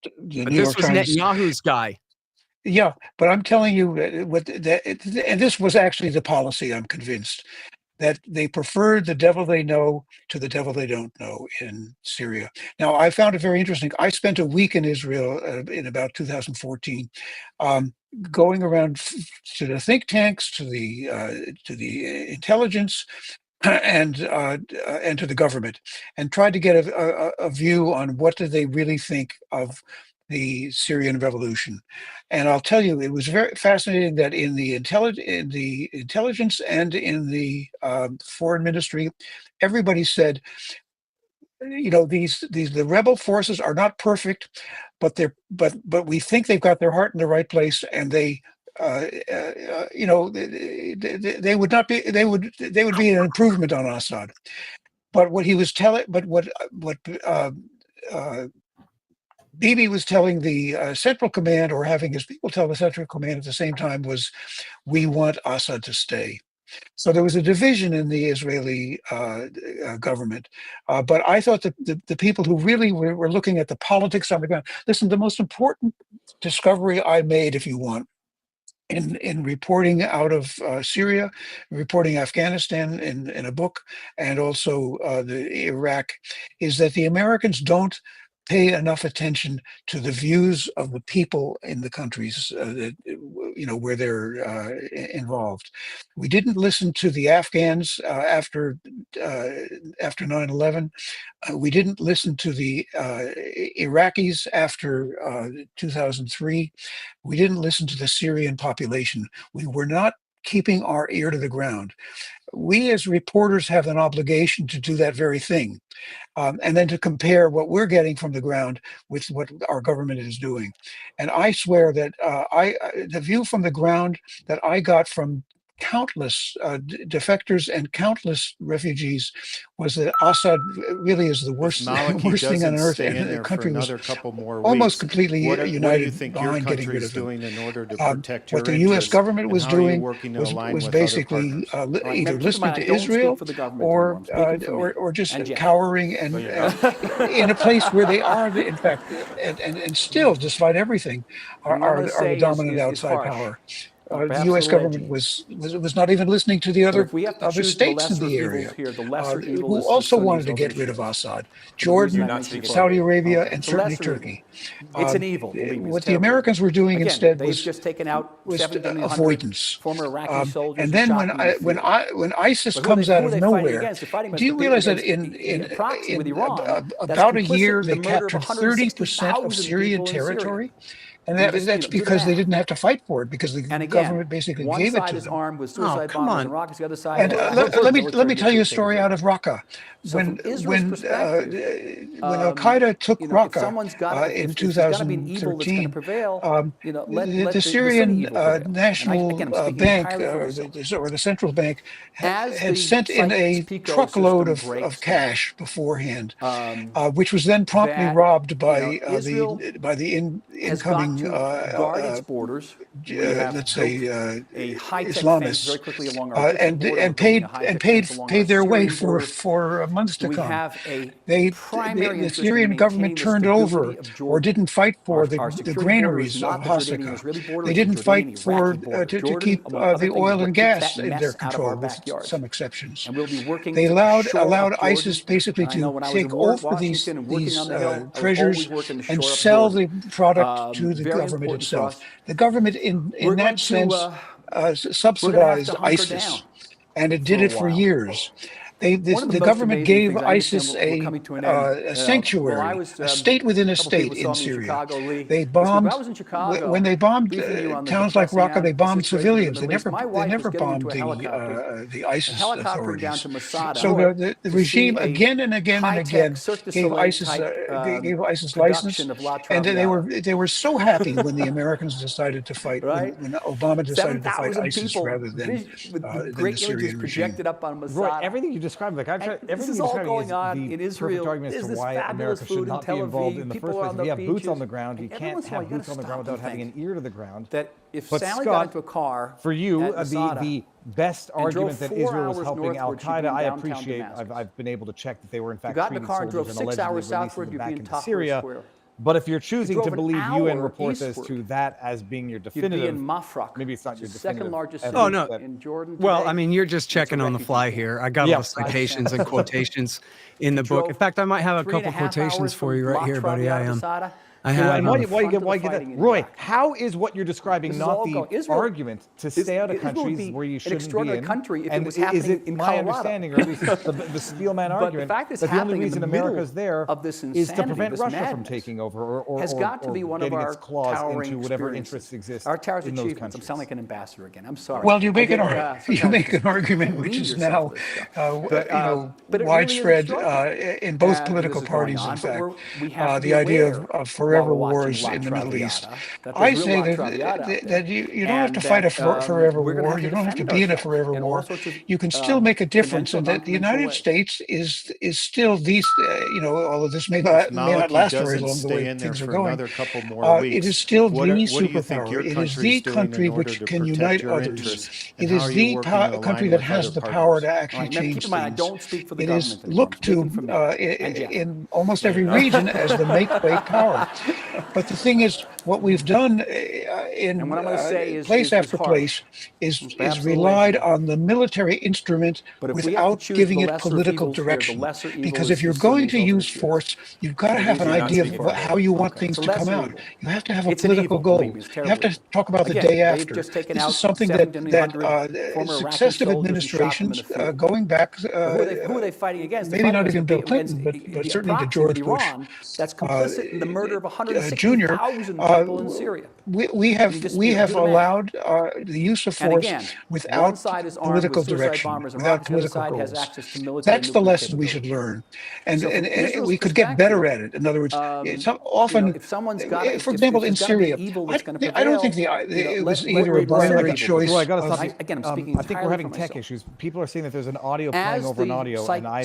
But New this York was Times. Netanyahu's guy. Yeah, but I'm telling you and this was actually the policy. I'm convinced that they preferred the devil they know to the devil they don't know in Syria. Now, I found it very interesting. I spent a week in Israel in about 2014, going around to the think tanks, to the intelligence, and to the government, and tried to get a view on what do they really think of the Syrian revolution. And I'll tell you, it was very fascinating that in the intelligence and in the foreign ministry, everybody said, the rebel forces are not perfect, but we think they've got their heart in the right place, and they would not be they would be an improvement on Assad. But what he was telling, what Bibi was telling the Central Command, or having his people tell the Central Command at the same time, was, we want Assad to stay. So there was a division in the Israeli government. But I thought that the people who really were looking at the politics on the ground, listen, the most important discovery I made, if you want, in reporting out of Syria, reporting Afghanistan in a book, and also the Iraq, is that the Americans don't pay enough attention to the views of the people in the countries where they're involved. We didn't listen to the Afghans after 9/11. We didn't listen to the Iraqis after 2003. We didn't listen to the Syrian population. We were not keeping our ear to the ground. We as reporters have an obligation to do that very thing. And then to compare what we're getting from the ground with what our government is doing. And I swear that the view from the ground that I got from countless defectors and countless refugees was that Assad really is the worst thing on earth, and the country was almost completely united behind getting rid of him. What the U.S. government was doing was basically either listening to Israel or just cowering and in a place where they are, in fact, and still, despite everything, are the dominant outside power. The U.S. government was not even listening to the other states in the area who also wanted to get rid of Assad: Jordan, Saudi Arabia, and certainly Turkey. It's an evil. What the Americans were doing instead was just taken out avoidance. Former Iraqi soldiers. And then when ISIS comes out of nowhere, do you realize that in about a year they captured 30% of Syrian territory? And that's because they didn't have to fight for it, because the government basically gave it to them. Armed with suicide bombers and rockets, the other side. And let me tell you a story out of Raqqa. When Al-Qaeda took Raqqa in 2013, the Syrian National Bank, or the central bank, had sent in a truckload of cash beforehand, which was then promptly robbed by the incoming guard its borders, let's say Islamists, very quickly along our and paid their way for months to come. The Syrian government turned over or didn't fight for the granaries of Hasaka. They didn't fight to keep the oil and gas in their control, with some exceptions. They allowed ISIS basically to take over these treasures and sell the product to the government itself. The government, in that sense, subsidized ISIS, and it did it for years. the government gave ISIS a sanctuary, a state within a state in Syria. They bombed when they bombed towns like Raqqa. They bombed civilians. They never bombed the ISIS authorities. So the regime again and again and again gave ISIS license, and they were so happy when the Americans decided to fight, when Obama decided to fight ISIS rather than the Syrian regime. Roy, everything you described, everything you described is the perfect argument as to why America should not be involved in the first place. If you have boots on the ground, you can't have boots on the ground without having an ear to the ground. That if but Sally Scott, got into a car for you, at the best argument that Israel was helping Al-Qaeda, I downtown appreciate. Damascus. I've been able to check that they were in fact You got in the treating car and drove soldiers and 6 hours allegedly southward, releasing you'd them be back in into Tahrir Syria. Square. But if you're choosing to drove an believe UN hour reports as eastward. to that as being your You'd be definitive, in Mafraq, maybe it's not your the second definitive largest evidence city no. in Jordan. Well, today. I mean, you're just checking on the fly here. I got all the citations and quotations in the book. In fact, I might have a couple quotations for you right here, buddy. I am. I have. And why you get that? Roy, how is what you're describing not the argument to stay out of countries where you shouldn't be in? Country if and it was happening is it in my Colorado? understanding, or at least the Spielman argument, the fact it's that the only happening in reason the America's middle there of this is to insanity, prevent this Russia from madness, taking over or has got to be one of getting our its claws towering into whatever experiences. interests exist Our towers in those achievements. I'm countries. sounding like an ambassador again. I'm sorry. Well, you make an sometimes argument which is now widespread in both political parties. In fact, the idea of forever wars in the Middle East. I say that you don't have to fight a forever war. You don't have to be in a forever war. You can still make a difference, and that the United States is still although this may not last very long the way things are going. It is still the superpower. It is the country which can unite others. It is the country that has the power to actually change things. It is looked to in almost every region as the make-weight power. But the thing is, what we've done in place after place is relied on the military instrument without giving it political direction. Because if you're going to use force, you've got to have an idea of how you want things to come out. You have to have a political goal. You have to talk about the day after. This is something that successive administrations going back, who are they fighting against? maybe not even Bill Clinton, but certainly to George Bush that's complicit in the murder of Jr. 160,000 people in Syria. We have allowed the use of force without political direction, without political goals. That's the lesson we should learn, and we could get better at it. In other words, it's often, for example, in Syria, I don't think it was either a binary choice. Roy, I got to stop you. Again, I'm speaking I think we're having tech issues. People are saying that there's an audio playing over an audio, and I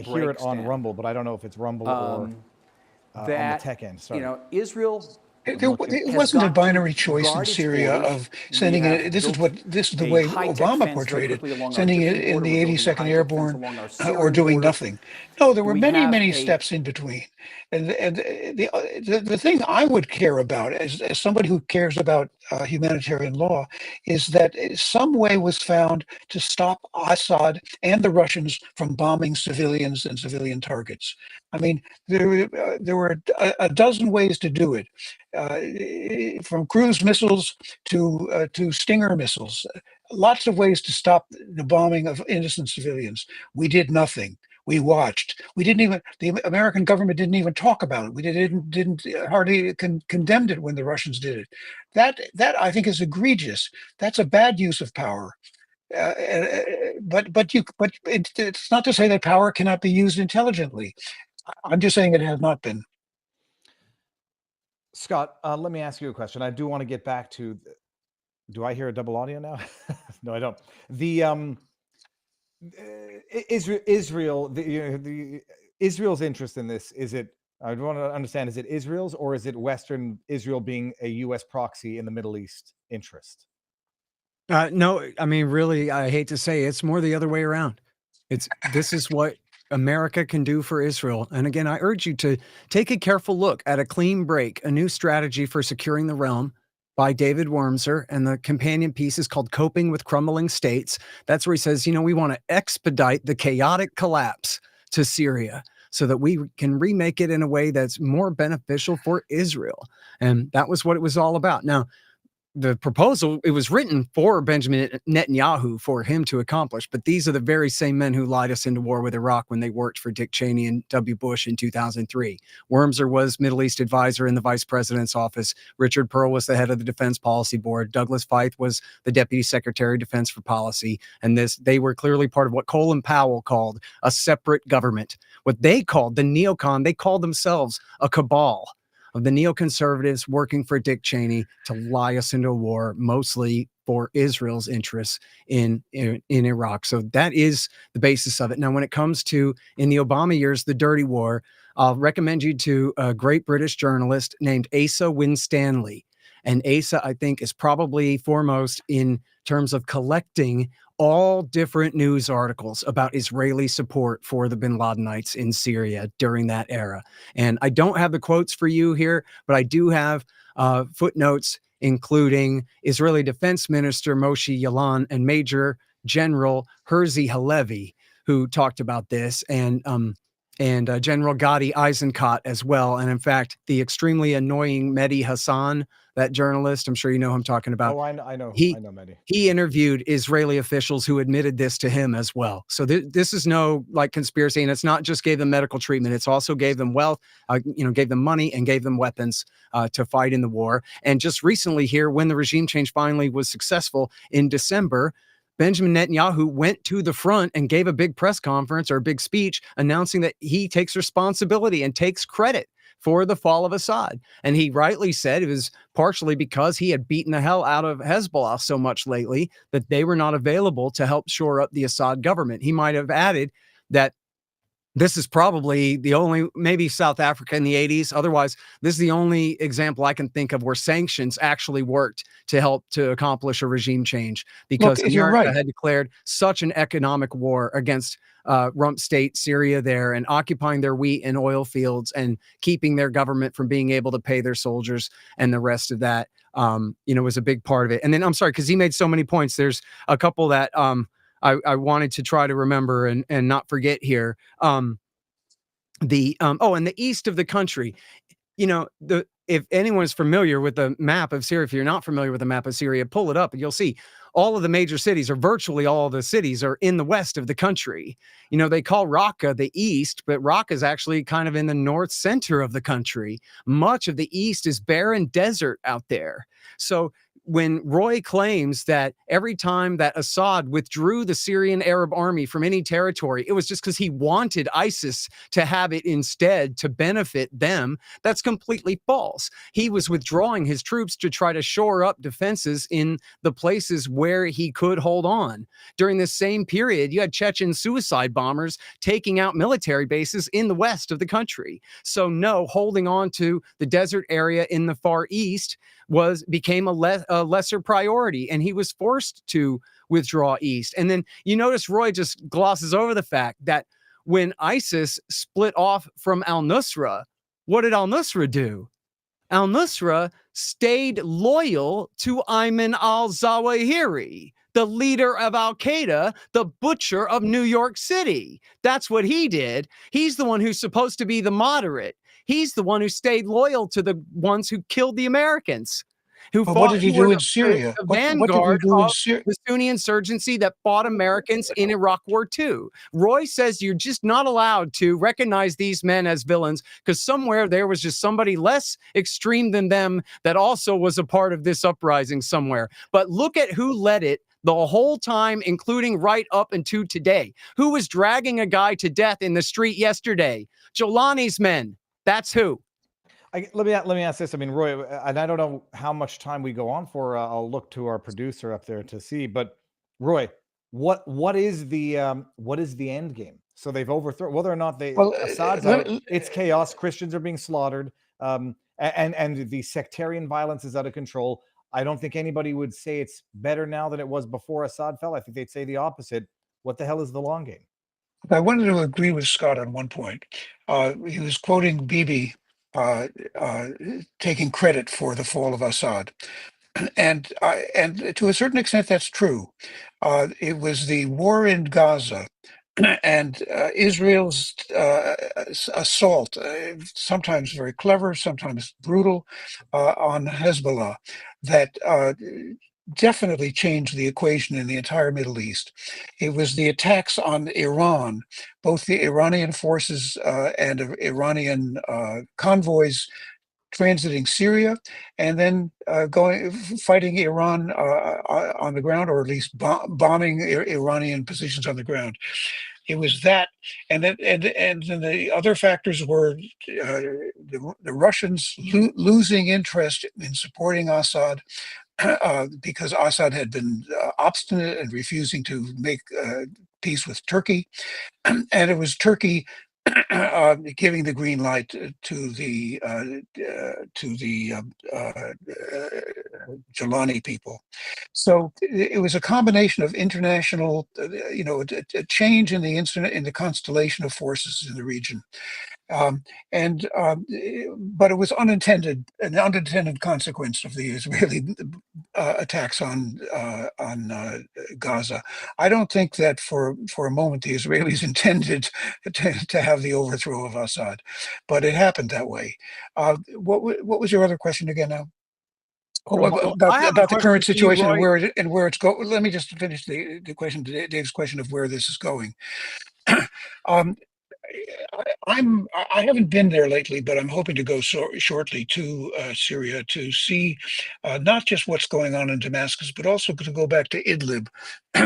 hear it on Rumble, but I don't know if it's Rumble or on the tech end. Sorry. Israel. It wasn't a binary choice in Syria of sending it. This is the way Obama portrayed it, sending it in the 82nd Airborne or doing nothing. No, there were many steps in between. And the thing I would care about as somebody who cares about humanitarian law is that some way was found to stop Assad and the Russians from bombing civilians and civilian targets. I mean, there were a dozen ways to do it, from cruise missiles to Stinger missiles. Lots of ways to stop the bombing of innocent civilians. We did nothing. We watched. We didn't even. The American government didn't even talk about it. We didn't hardly condemned it when the Russians did it. That I think is egregious. That's a bad use of power. But it's not to say that power cannot be used intelligently. I'm just saying it has not been. Scott, let me ask you a question. I do want to get back to. Do I hear a double audio now? No, I don't. The Israel, Israel's interest in this, is it? I want to understand: is it Israel's or is it Western Israel being a U.S. proxy in the Middle East interest? No, I mean, really, I hate to say it's more the other way around. This is what America can do for Israel. And again, I urge you to take a careful look at A Clean Break, a new strategy for securing the realm by David Wormser, and the companion piece is called Coping with Crumbling States. That's where he says, we want to expedite the chaotic collapse to Syria so that we can remake it in a way that's more beneficial for Israel. And that was what it was all about. Now, the proposal, it was written for Benjamin Netanyahu for him to accomplish. But these are the very same men who lied us into war with Iraq when they worked for Dick Cheney and W. Bush in 2003. Wormser was Middle East advisor in the vice president's office. Richard Pearl was the head of the Defense Policy Board. Douglas Feith was the deputy secretary of Defense for Policy. And they were clearly part of what Colin Powell called a separate government. What they called the neocon, they called themselves a cabal of the neoconservatives working for Dick Cheney to lie us into a war, mostly for Israel's interests in Iraq. So that is the basis of it. Now, when it comes to, in the Obama years, the dirty war, I'll recommend you to a great British journalist named Asa Winstanley. And Asa, I think, is probably foremost in terms of collecting all different news articles about Israeli support for the bin Ladenites in Syria during that era. And I don't have the quotes for you here, but I do have footnotes, including Israeli Defense Minister Moshe Yaalon and Major General Herzi Halevi, who talked about this, and General Gadi Eisenkot as well. And in fact, the extremely annoying Mehdi Hassan, that journalist, I'm sure you know who I'm talking about. Oh, I know Mehdi. He interviewed Israeli officials who admitted this to him as well. So this is no like conspiracy, and it's not just gave them medical treatment. It's also gave them wealth, gave them money and gave them weapons to fight in the war. And just recently here, when the regime change finally was successful in December, Benjamin Netanyahu went to the front and gave a big press conference or a big speech announcing that he takes responsibility and takes credit for the fall of Assad. And he rightly said it was partially because he had beaten the hell out of Hezbollah so much lately that they were not available to help shore up the Assad government. He might have added that this is probably the only, maybe South Africa in the 80s. Otherwise, this is the only example I can think of where sanctions actually worked to help to accomplish a regime change, because America had declared such an economic war against rump state Syria there, and occupying their wheat and oil fields and keeping their government from being able to pay their soldiers and the rest of that, was a big part of it. And then I'm sorry, because he made so many points. There's a couple that I wanted to try to remember and not forget here. And the east of the country, if anyone's familiar with the map of Syria, if you're not familiar with the map of Syria, pull it up and you'll see all of the major cities, or virtually all of the cities, are in the west of the country. They call Raqqa the east, but Raqqa is actually kind of in the north center of the country. Much of the east is barren desert out there. So when Roy claims that every time that Assad withdrew the Syrian Arab army from any territory, it was just because he wanted ISIS to have it instead to benefit them, that's completely false. He was withdrawing his troops to try to shore up defenses in the places where he could hold on. During this same period, you had Chechen suicide bombers taking out military bases in the west of the country. So no, holding on to the desert area in the Far East became a lesser priority, and he was forced to withdraw east. And then you notice Roy just glosses over the fact that when ISIS split off from al-Nusra, what did al-Nusra do? Al-Nusra stayed loyal to Ayman al-Zawahiri, the leader of Al-Qaeda, the butcher of New York City. That's what he did. He's the one who's supposed to be the moderate. He's the one who stayed loyal to the ones who killed the Americans. What did he do in Syria? The vanguard of the Sunni insurgency that fought Americans in Iraq War II. Roy says you're just not allowed to recognize these men as villains because somewhere there was just somebody less extreme than them that also was a part of this uprising somewhere. But look at who led it the whole time, including right up into today. Who was dragging a guy to death in the street yesterday? Jolani's men. That's who. Let me ask this. I mean, Roy, and I don't know how much time we go on for. I'll look to our producer up there to see. But Roy, what is the end game? So they've overthrown, whether or not Assad's out, it's chaos. Christians are being slaughtered, and the sectarian violence is out of control. I don't think anybody would say it's better now than it was before Assad fell. I think they'd say the opposite. What the hell is the long game? I wanted to agree with Scott on one point. He was quoting Bibi taking credit for the fall of Assad. And to a certain extent, that's true. It was the war in Gaza and Israel's assault, sometimes very clever, sometimes brutal, on Hezbollah, that definitely changed the equation in the entire Middle East. It was the attacks on Iran, both the Iranian forces and Iranian convoys transiting Syria, and then fighting Iran on the ground, or at least bombing Iranian positions on the ground. It was that, and then the other factors were the Russians losing interest in supporting Assad. Because Assad had been obstinate and refusing to make peace with Turkey, and it was Turkey giving the green light to the Jolani people. So it was a combination of international, a change in the constellation of forces in the region. But it was an unintended consequence of the Israeli attacks on Gaza. I don't think that for a moment the Israelis intended to have the overthrow of Assad, but it happened that way. What was your other question again now? Well, I have a About the current question for you, situation Roy. and where it's going. Let me just finish the question, Dave's question of where this is going. um, I haven't been there lately, but I'm hoping to go shortly to Syria to see not just what's going on in Damascus, but also to go back to Idlib,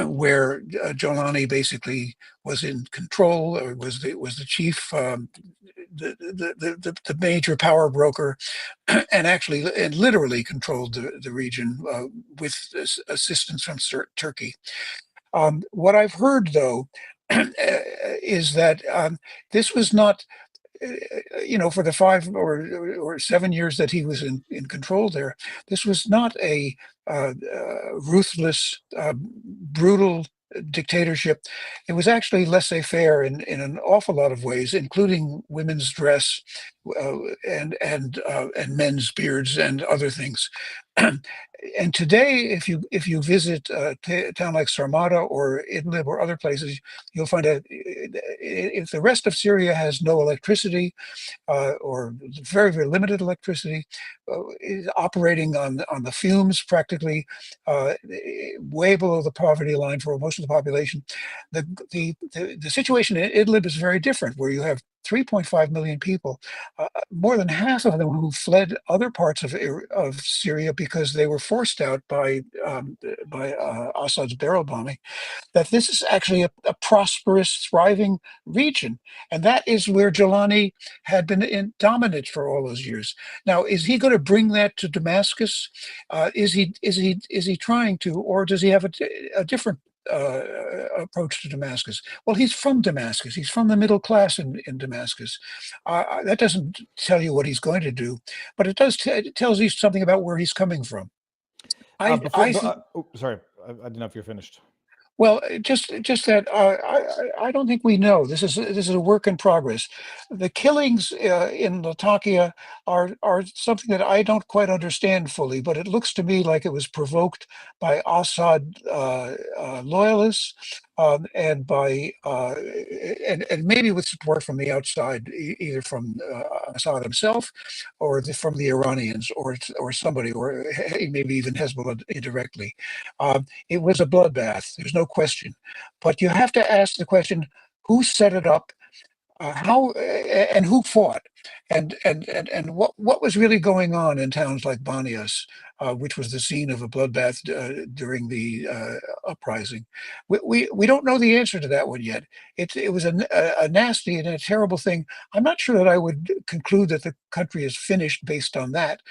where Jolani basically was in control, or was the chief, the major power broker, and literally controlled the region with assistance from Turkey. What I've heard, though, is that this was not, for the 5 or 7 years that he was in control there, this was not a ruthless, brutal dictatorship. It was actually laissez-faire in an awful lot of ways, including women's dress and men's beards and other things. And today, if you visit a town like Sarmada or Idlib or other places, you'll find that if the rest of Syria has no electricity, or very, very limited electricity, is operating on the fumes practically, way below the poverty line for most of the population. The situation in Idlib is very different, where you have 3.5 million people, more than half of them who fled other parts of Syria because they were forced out by Assad's barrel bombing. That this is actually a prosperous, thriving region, and that is where Jolani had been dominant for all those years. Now, is he going to bring that to Damascus? Is he trying to, or does he have a different approach to Damascus? Well, he's from Damascus. He's from the middle class in Damascus. That doesn't tell you what he's going to do, but it tells you something about where he's coming from. Sorry, I didn't know if you're finished. Well, just that I don't think we know. This is a work in progress. The killings in Latakia are something that I don't quite understand fully, but it looks to me like it was provoked by Assad loyalists, and by and maybe with support from the outside, either from Assad himself, or from the Iranians, or somebody, or maybe even Hezbollah indirectly. It was a bloodbath. There's no question. But you have to ask the question: who set it up? How and who fought? And what was really going on in towns like Banias, which was the scene of a bloodbath during the uprising? We don't know the answer to that one yet. It was a nasty and a terrible thing. I'm not sure that I would conclude that the country is finished based on that.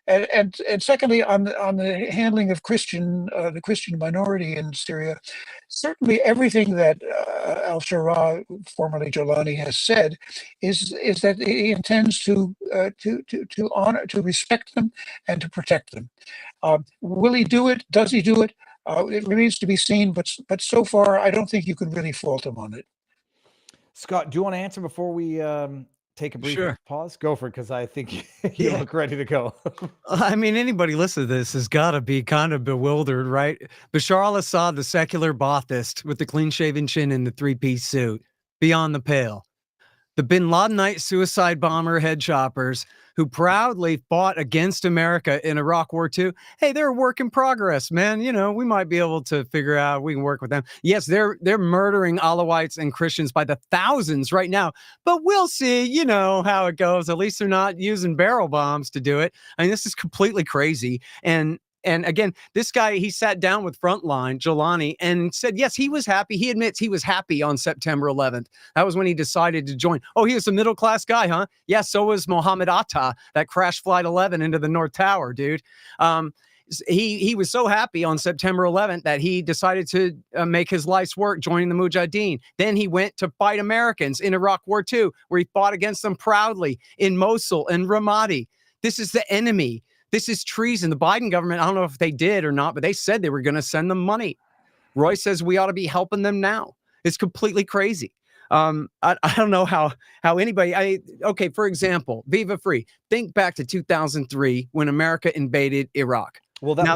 And secondly, on the handling of the Christian minority in Syria, certainly everything that al-Shara, formerly Jolani, has said is that he intends to honor, to respect them, and to protect them. Will he do it? Does he do it? It remains to be seen. But so far, I don't think you can really fault him on it. Scott, do you want to answer before we take a brief Sure. pause? Go for it, because I think you Yeah. look ready to go. I mean, anybody listening to this has got to be kind of bewildered, right? Bashar al-Assad, the secular Baathist with the clean-shaven chin and the three-piece suit, beyond the pale. The bin Ladenite suicide bomber head choppers who proudly fought against America in Iraq War II. Hey, they're a work in progress, man. You know, we might be able to figure out, we can work with them. Yes, they're murdering Alawites and Christians by the thousands right now, but we'll see, you know, how it goes. At least they're not using barrel bombs to do it. I mean, this is completely crazy. And again, this guy, he sat down with Frontline, Jelani, and said, yes, he was happy. He admits he was happy on September 11th. That was when he decided to join. Oh, he was a middle-class guy, huh? Yeah, so was Mohammed Atta, that crashed Flight 11 into the North Tower, dude. He was so happy on September 11th that he decided to make his life's work joining the Mujahideen. Then he went to fight Americans in Iraq War II, where he fought against them proudly in Mosul and Ramadi. This is the enemy. This is treason. The Biden government, I don't know if they did or not, but they said they were going to send them money. Roy says we ought to be helping them now. It's completely crazy. I don't know how anybody, okay, for example, Viva Frei. Think back to 2003 when America invaded Iraq. Well, Now,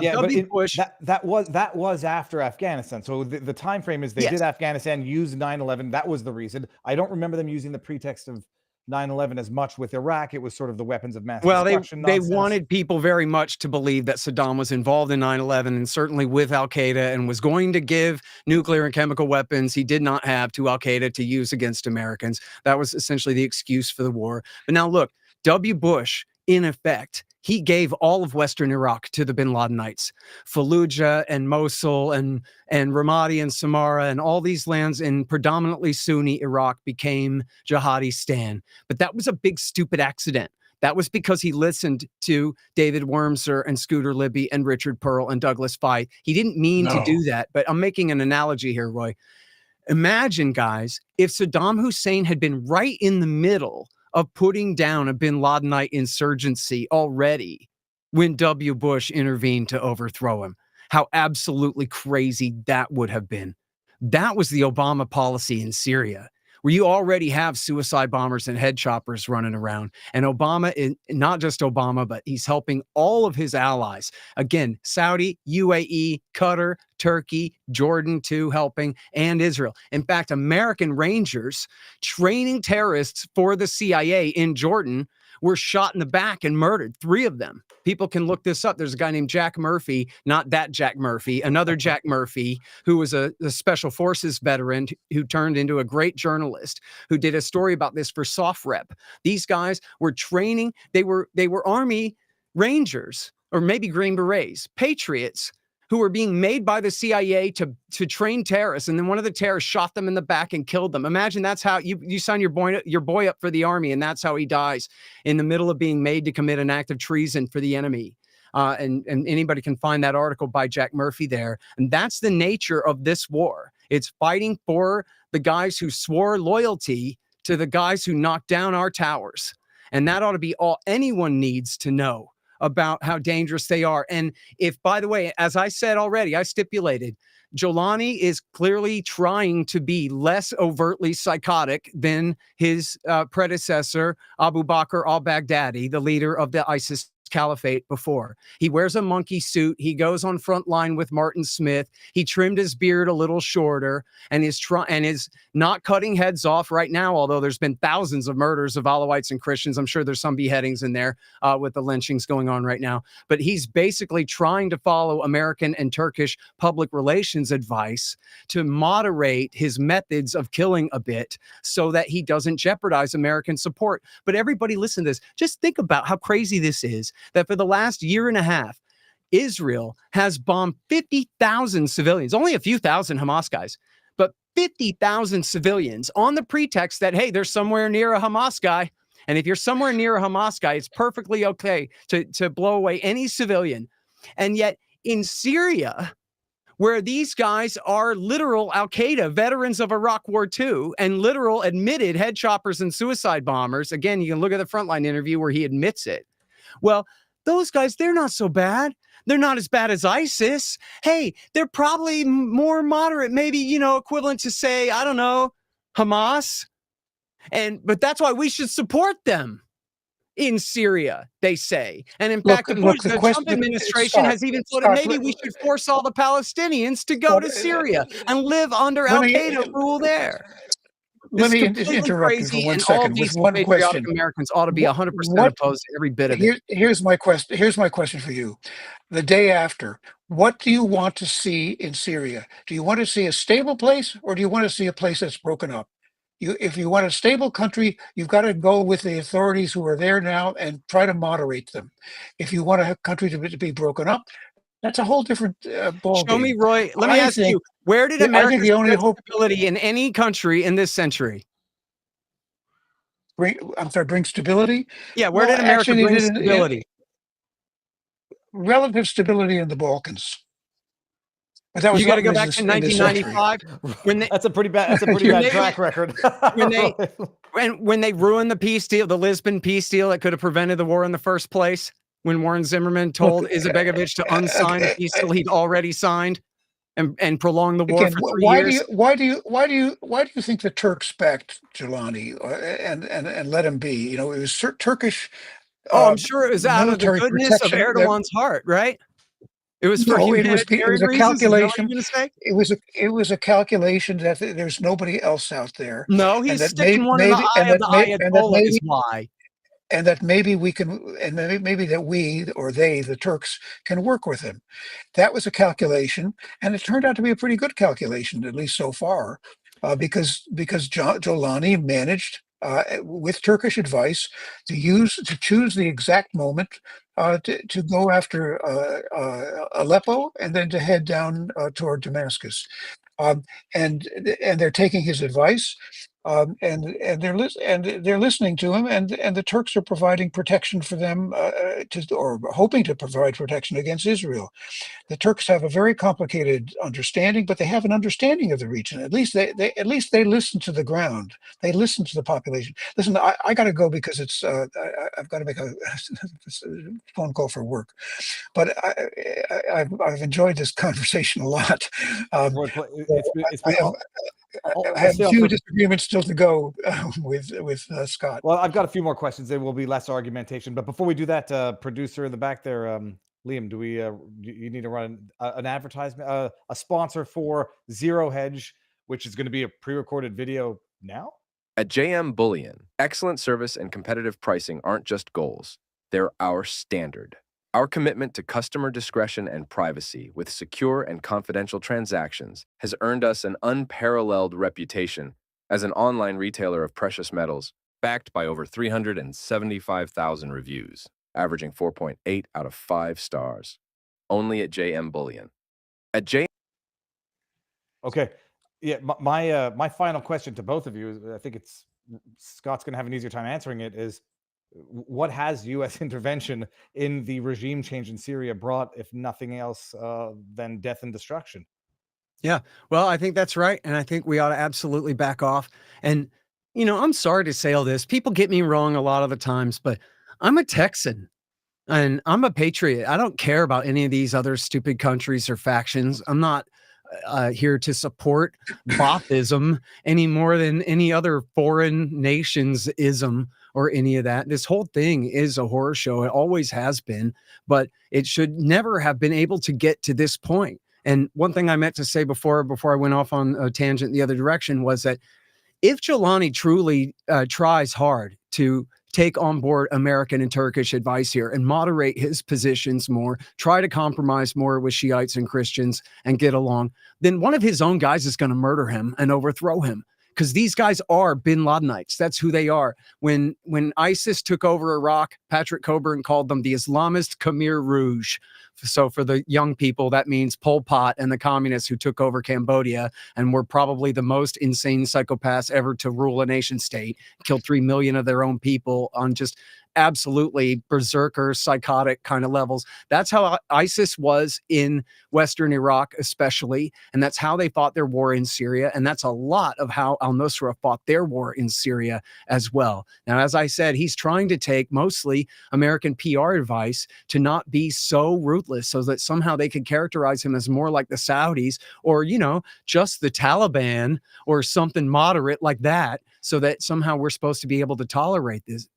Bush, that was after Afghanistan. So the time frame is they did Afghanistan, use 9/11. That was the reason. I don't remember them using the pretext of 9/11 as much with Iraq. It was sort of the weapons of mass destruction. They wanted people very much to believe that Saddam was involved in 9/11 and certainly with Al-Qaeda and was going to give nuclear and chemical weapons he did not have to Al-Qaeda to use against Americans. That was essentially the excuse for the war. But now look, W. Bush, in effect, he gave all of Western Iraq to the bin Ladenites. Fallujah and Mosul and Ramadi and Samarra and all these lands in predominantly Sunni Iraq became Jihadistan. But that was a big, stupid accident. That was because he listened to David Wurmser and Scooter Libby and Richard Pearl and Douglas Feith. He didn't mean to do that, but I'm making an analogy here, Roy. Imagine, guys, if Saddam Hussein had been right in the middle of putting down a bin Ladenite insurgency already when W. Bush intervened to overthrow him. How absolutely crazy that would have been. That was the Obama policy in Syria, where you already have suicide bombers and head choppers running around. And Obama, not just Obama, but he's helping all of his allies. Again, Saudi, UAE, Qatar, Turkey, Jordan too, helping, and Israel. In fact, American Rangers training terrorists for the CIA in Jordan were shot in the back and murdered. 3 of them. People can look this up. There's a guy named Jack Murphy, not that Jack Murphy, another Jack Murphy, who was a special forces veteran who turned into a great journalist who did a story about this for SOFREP. These guys were training. They were Army Rangers, or maybe Green Berets, patriots, who were being made by the CIA to train terrorists. And then one of the terrorists shot them in the back and killed them. Imagine that's how you sign your boy up for the army, and that's how he dies, in the middle of being made to commit an act of treason for the enemy. And anybody can find that article by Jack Murphy there. And that's the nature of this war. It's fighting for the guys who swore loyalty to the guys who knocked down our towers. And that ought to be all anyone needs to know about how dangerous they are. And if, by the way, as I said already, I stipulated, Jelani is clearly trying to be less overtly psychotic than his predecessor, Abu Bakr al-Baghdadi, the leader of the ISIS caliphate before. He wears a monkey suit. He goes on front line with Martin Smith. He trimmed his beard a little shorter and is not cutting heads off right now, although there's been thousands of murders of Alawites and Christians. I'm sure there's some beheadings in there with the lynchings going on right now. But he's basically trying to follow American and Turkish public relations advice to moderate his methods of killing a bit so that he doesn't jeopardize American support. But everybody listen to this. Just think about how crazy this is, that for the last year and a half, Israel has bombed 50,000 civilians, only a few thousand Hamas guys, but 50,000 civilians on the pretext that, hey, they're somewhere near a Hamas guy. And if you're somewhere near a Hamas guy, it's perfectly okay to blow away any civilian. And yet in Syria, where these guys are literal Al-Qaeda veterans of Iraq War II and literal admitted head choppers and suicide bombers. Again, you can look at the Frontline interview where he admits it. Well, those guys, they're not so bad. They're not as bad as ISIS. Hey, they're probably more moderate, maybe, equivalent to, say, I don't know, Hamas. But that's why we should support them in Syria, they say. And in Look, fact, the look, Trump administration Scott, has even floated, Scott, maybe we should force all the Palestinians to go to Syria and live under let me Al-Qaeda rule there. let This me is completely interrupt you for crazy, 1 and all second with decent, one patriotic question. Americans ought to be 100% What opposed to every bit of it. here's my question. Here's my question for you. The day after, what do you want to see in Syria? Do you want to see a stable place, or do you want to see a place that's broken up? If you want a stable country, you've got to go with the authorities who are there now and try to moderate them. If you want a country to be broken up, that's a whole different ball Show me, game. Roy. Let me I ask think- you, where did I think America the only spread hope stability in any country in this century? bring stability. Yeah, where Well, did America actually, they bring did it in- stability? Relative stability in the Balkans. But that was You got to not go in back this- to in this century. 1995 when they That's a pretty bad When track record. when they- when they ruined the peace deal, the Lisbon peace deal that could have prevented the war in the first place. When Warren Zimmerman told Izetbegovic to unsign a peace deal he'd already signed and prolong the war Again, for 3 why years. do you think the Turks backed Jelani and let him be? You know, it was Turkish. I'm sure it was out of the military goodness of protection that- Erdogan's heart, right? It was for No, it was humanitarian a reasons. Is that what calculation. you're gonna say? It was a calculation that there's nobody else out there, No, he's that sticking one in the eye of the Ayatollah is why. and that maybe we can, and maybe that we or they, the Turks, can work with him. That was a calculation, and it turned out to be a pretty good calculation, at least so far, because Jolani managed, with Turkish advice, to choose the exact moment to go after Aleppo and then to head down toward Damascus. And they're taking his advice, and they're listening to him, and the Turks are providing protection for them, or hoping to provide protection against Israel. The Turks have a very complicated understanding, but they have an understanding of the region. At least they listen to the ground. They listen to the population. Listen, I got to go because it's I've got to make a phone call for work. But I've enjoyed this conversation a lot. I have a few disagreements still to go with Scott. Well, I've got a few more questions. There will be less argumentation. But before we do that, producer in the back there, Liam, do you need to run an advertisement, a sponsor for ZeroHedge, which is going to be a pre-recorded video now? At JM Bullion, excellent service and competitive pricing aren't just goals. They're our standard. Our commitment to customer discretion and privacy with secure and confidential transactions has earned us an unparalleled reputation as an online retailer of precious metals, backed by over 375,000 reviews, averaging 4.8 out of 5 stars. Only at JM Bullion. At JM. Okay. Yeah, my final question to both of you is, I think Scott's going to have an easier time answering it, is what has U.S. intervention in the regime change in Syria brought, if nothing else, than death and destruction? Yeah, well, I think that's right. And I think we ought to absolutely back off. And, I'm sorry to say all this. People get me wrong a lot of the times, but I'm a Texan and I'm a patriot. I don't care about any of these other stupid countries or factions. I'm not here to support Bothism any more than any other foreign nation's ism or any of that. This whole thing is a horror show. It always has been, but it should never have been able to get to this point. And one thing I meant to say before I went off on a tangent the other direction was that if Jelani truly tries hard to take on board American and Turkish advice here and moderate his positions more, try to compromise more with Shiites and Christians and get along, then one of his own guys is going to murder him and overthrow him. Because these guys are bin Ladenites. That's who they are. When ISIS took over Iraq, Patrick Coburn called them the Islamist Khmer Rouge. So for the young people, that means Pol Pot and the communists who took over Cambodia and were probably the most insane psychopaths ever to rule a nation state, killed 3 million of their own people on just absolutely berserker, psychotic kind of levels. That's how ISIS was in Western Iraq, especially. And that's how they fought their war in Syria. And that's a lot of how al-Nusra fought their war in Syria as well. Now, as I said, he's trying to take mostly American PR advice to not be so ruthless so that somehow they could characterize him as more like the Saudis or, just the Taliban or something moderate like that, so that somehow we're supposed to be able to tolerate this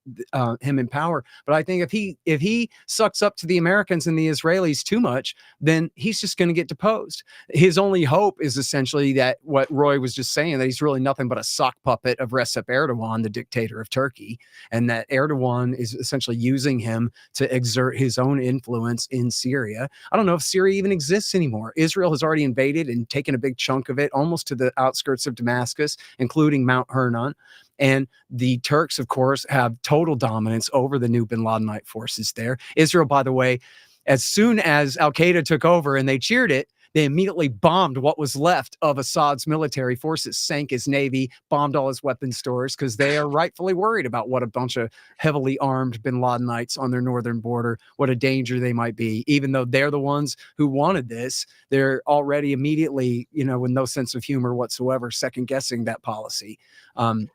him in power. But I think if he sucks up to the Americans and the Israelis too much, then he's just going to get deposed. His only hope is essentially that what Roy was just saying, that he's really nothing but a sock puppet of Recep Erdogan, the dictator of Turkey, and that Erdogan is essentially using him to exert his own influence in Syria. I don't know if Syria even exists anymore. Israel has already invaded and taken a big chunk of it, almost to the outskirts of Damascus, including Mount Hernon. And the Turks, of course, have total dominance over the new bin Ladenite forces there. Israel, by the way, as soon as Al-Qaeda took over and they cheered it, they immediately bombed what was left of Assad's military forces, sank his navy, bombed all his weapon stores, because they are rightfully worried about what a bunch of heavily armed bin Ladenites on their northern border, what a danger they might be. Even though they're the ones who wanted this, they're already immediately, with no sense of humor whatsoever, second guessing that policy. And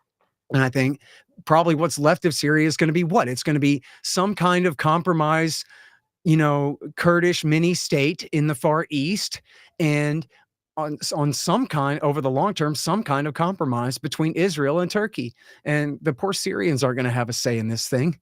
I think probably what's left of Syria is going to be what? It's going to be some kind of compromise, Kurdish mini state in the Far East, and on some kind, over the long term, some kind of compromise between Israel and Turkey. And the poor Syrians are going to have a say in this thing.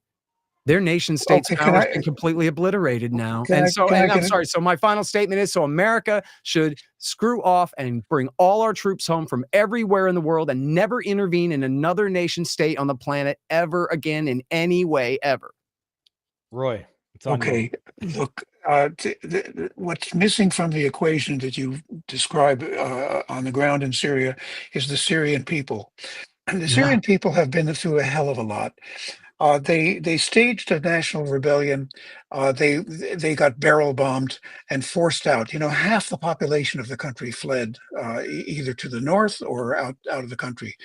Their nation state's power has been completely obliterated now. And I'm sorry. So my final statement is, so America should screw off and bring all our troops home from everywhere in the world and never intervene in another nation state on the planet ever again in any way, ever. Roy. Okay, look, what's missing from the equation that you describe on the ground in Syria is the Syrian people. And the Syrian people have been through a hell of a lot. They staged a national rebellion. They got barrel bombed and forced out. Half the population of the country fled either to the north or out of the country.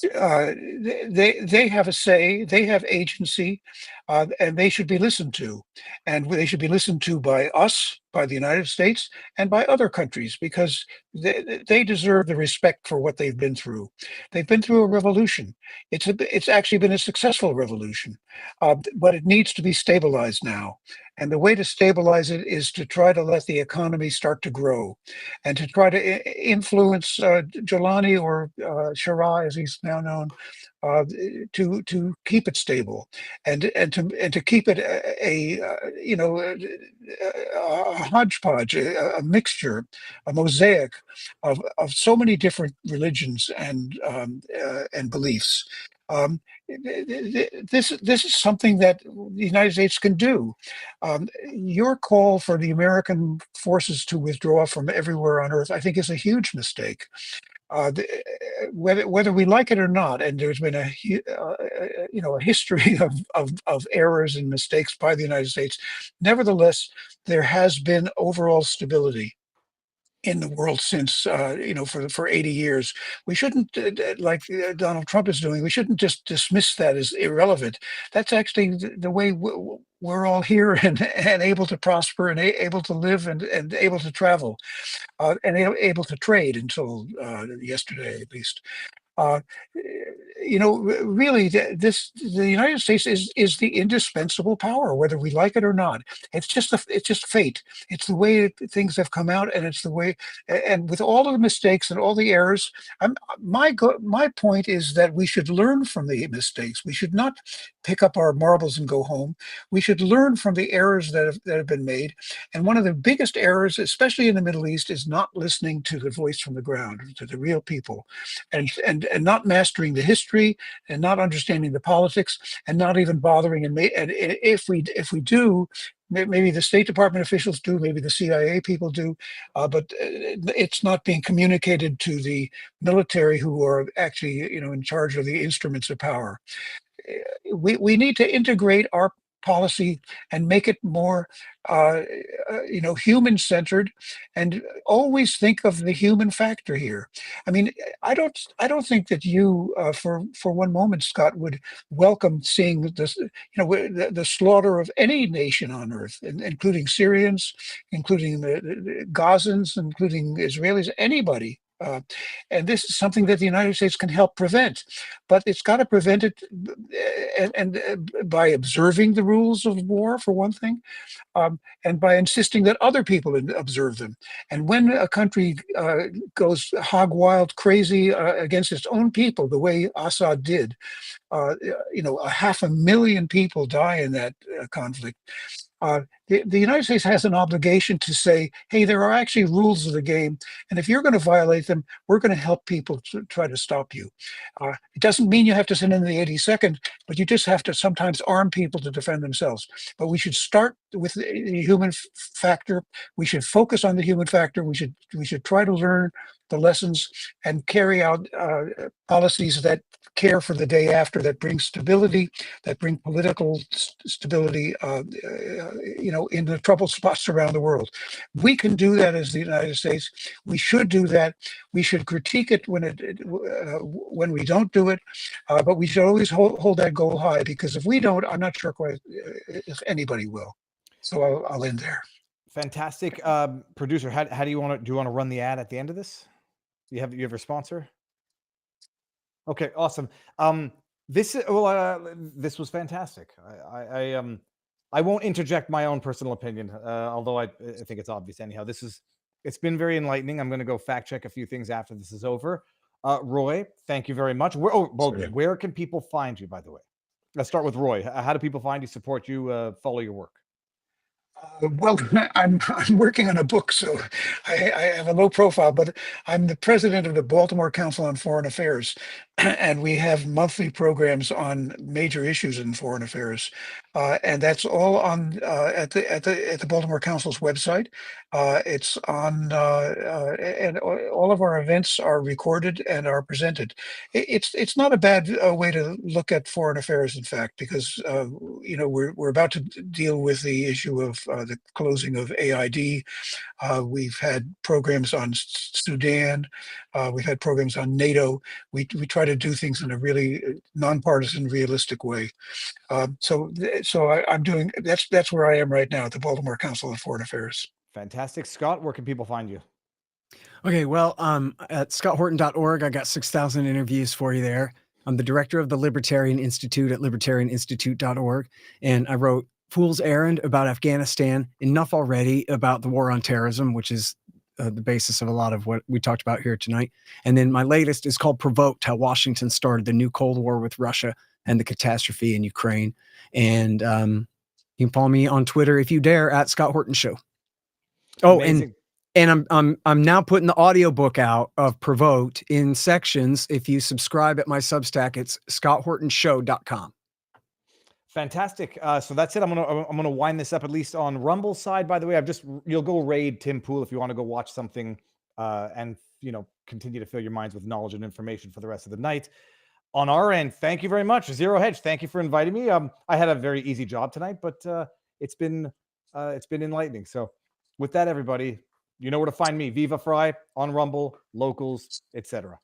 They have a say, they have agency, and they should be listened to. And they should be listened to by us, by the United States, and by other countries, because they deserve the respect for what they've been through. They've been through a revolution. It's actually been a successful revolution, but it needs to be stabilized now. And the way to stabilize it is to try to let the economy start to grow, and to try to influence Jelani, or Shara, as he's now known, to keep it stable, and to keep it a hodgepodge, a mixture, a mosaic of so many different religions and beliefs. This is something that the United States can do. Your call for the American forces to withdraw from everywhere on Earth, I think, is a huge mistake. Whether we like it or not, and there's been a history of errors and mistakes by the United States. Nevertheless, there has been overall stability in the world since for 80 years. We shouldn't, like Donald Trump is doing, we shouldn't just dismiss that as irrelevant. That's actually the way we're all here and able to prosper and able to live and able to travel and able to trade until yesterday at least. Really, the United States is the indispensable power, whether we like it or not. It's just fate. It's the way things have come out, and it's the way. And with all of the mistakes and all the errors, my point is that we should learn from the mistakes. We should not pick up our marbles and go home. We should learn from the errors that have been made. And one of the biggest errors, especially in the Middle East, is not listening to the voice from the ground, to the real people, and not mastering the history, and not understanding the politics, and not even bothering. And if we do, maybe the State Department officials do, maybe the CIA people do, but it's not being communicated to the military, who are actually in charge of the instruments of power. We need to integrate our policy and make it more human-centered, and always think of the human factor here. I mean, I don't think that you for one moment, Scott, would welcome seeing this, the slaughter of any nation on earth, including Syrians, including the Gazans, including Israelis, anybody. And this is something that the United States can help prevent, but it's got to prevent it by observing the rules of war, for one thing, and by insisting that other people observe them. And when a country goes hog wild, crazy against its own people, the way Assad did, 500,000 people die in that conflict. The United States has an obligation to say, hey, there are actually rules of the game, and if you're going to violate them, we're going to help people to try to stop you. It doesn't mean you have to send in the 82nd, but you just have to sometimes arm people to defend themselves. But we should start with the human factor. We should focus on the human factor. We should try to learn the lessons and carry out policies that care for the day after, that bring stability, that bring political stability, in the troubled spots around the world. We can do that as the United States. We should do that. We should critique it when we don't do it, but we should always hold that goal high, because if we don't, I'm not sure quite if anybody will. So I'll end there. Fantastic. Producer, how do you want to run the ad at the end of this? You have a sponsor? Okay, awesome. This was fantastic. I won't interject my own personal opinion, although I think it's obvious anyhow. It's been very enlightening. I'm going to go fact check a few things after this is over. Roy, thank you very much. Where can people find you, by the way? Let's start with Roy. How do people find you, support you, follow your work? Well, I'm working on a book, so I have a low profile, but I'm the president of the Baltimore Council on Foreign Affairs, and we have monthly programs on major issues in foreign affairs, and that's all on at the Baltimore Council's website. It's on, and all of our events are recorded and are presented. It's not a bad way to look at foreign affairs, in fact, because we're about to deal with the issue of the closing of AID. We've had programs on Sudan. We've had programs on NATO. We try to do things in a really nonpartisan, realistic way. So I'm doing that's where I am right now at the Baltimore Council on Foreign Affairs. Fantastic. Scott, where can people find you? Okay, well, at scotthorton.org, I got 6,000 interviews for you there. I'm the director of the Libertarian Institute at libertarianinstitute.org, and I wrote Fool's Errand about Afghanistan, enough already about the war on terrorism, which is the basis of a lot of what we talked about here tonight. And then my latest is called Provoked, How Washington Started the New Cold War with Russia and the Catastrophe in Ukraine. And you can follow me on Twitter, if you dare, at Scott Horton Show. Oh, Amazing. and I'm now putting the audiobook out of Provoked in sections. If you subscribe at my Substack, it's scotthortonshow.com. Fantastic. So that's it. I'm gonna wind this up, at least on Rumble's side. By the way, you'll go raid Tim Pool if you want to go watch something and continue to fill your minds with knowledge and information for the rest of the night. On our end, thank you very much, ZeroHedge. Thank you for inviting me. I had a very easy job tonight, but it's been enlightening. So with that, everybody, you know where to find me. Viva Frei on Rumble, locals, etc.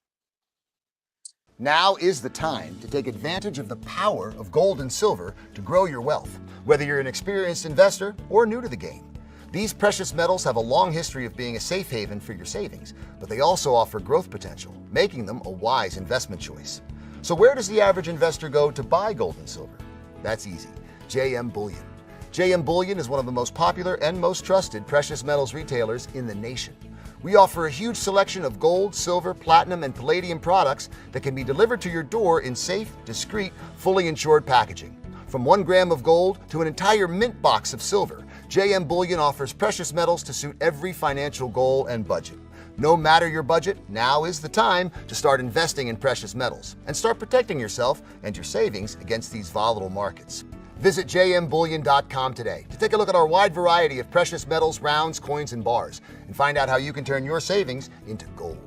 Now is the time to take advantage of the power of gold and silver to grow your wealth, whether you're an experienced investor or new to the game. These precious metals have a long history of being a safe haven for your savings, but they also offer growth potential, making them a wise investment choice. So where does the average investor go to buy gold and silver? That's easy. JM Bullion. JM Bullion is one of the most popular and most trusted precious metals retailers in the nation. We offer a huge selection of gold, silver, platinum, and palladium products that can be delivered to your door in safe, discreet, fully insured packaging. From 1 gram of gold to an entire mint box of silver, JM Bullion offers precious metals to suit every financial goal and budget. No matter your budget, now is the time to start investing in precious metals and start protecting yourself and your savings against these volatile markets. Visit jmbullion.com today to take a look at our wide variety of precious metals, rounds, coins, and bars, and find out how you can turn your savings into gold.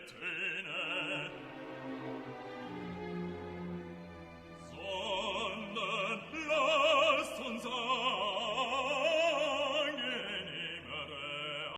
tönen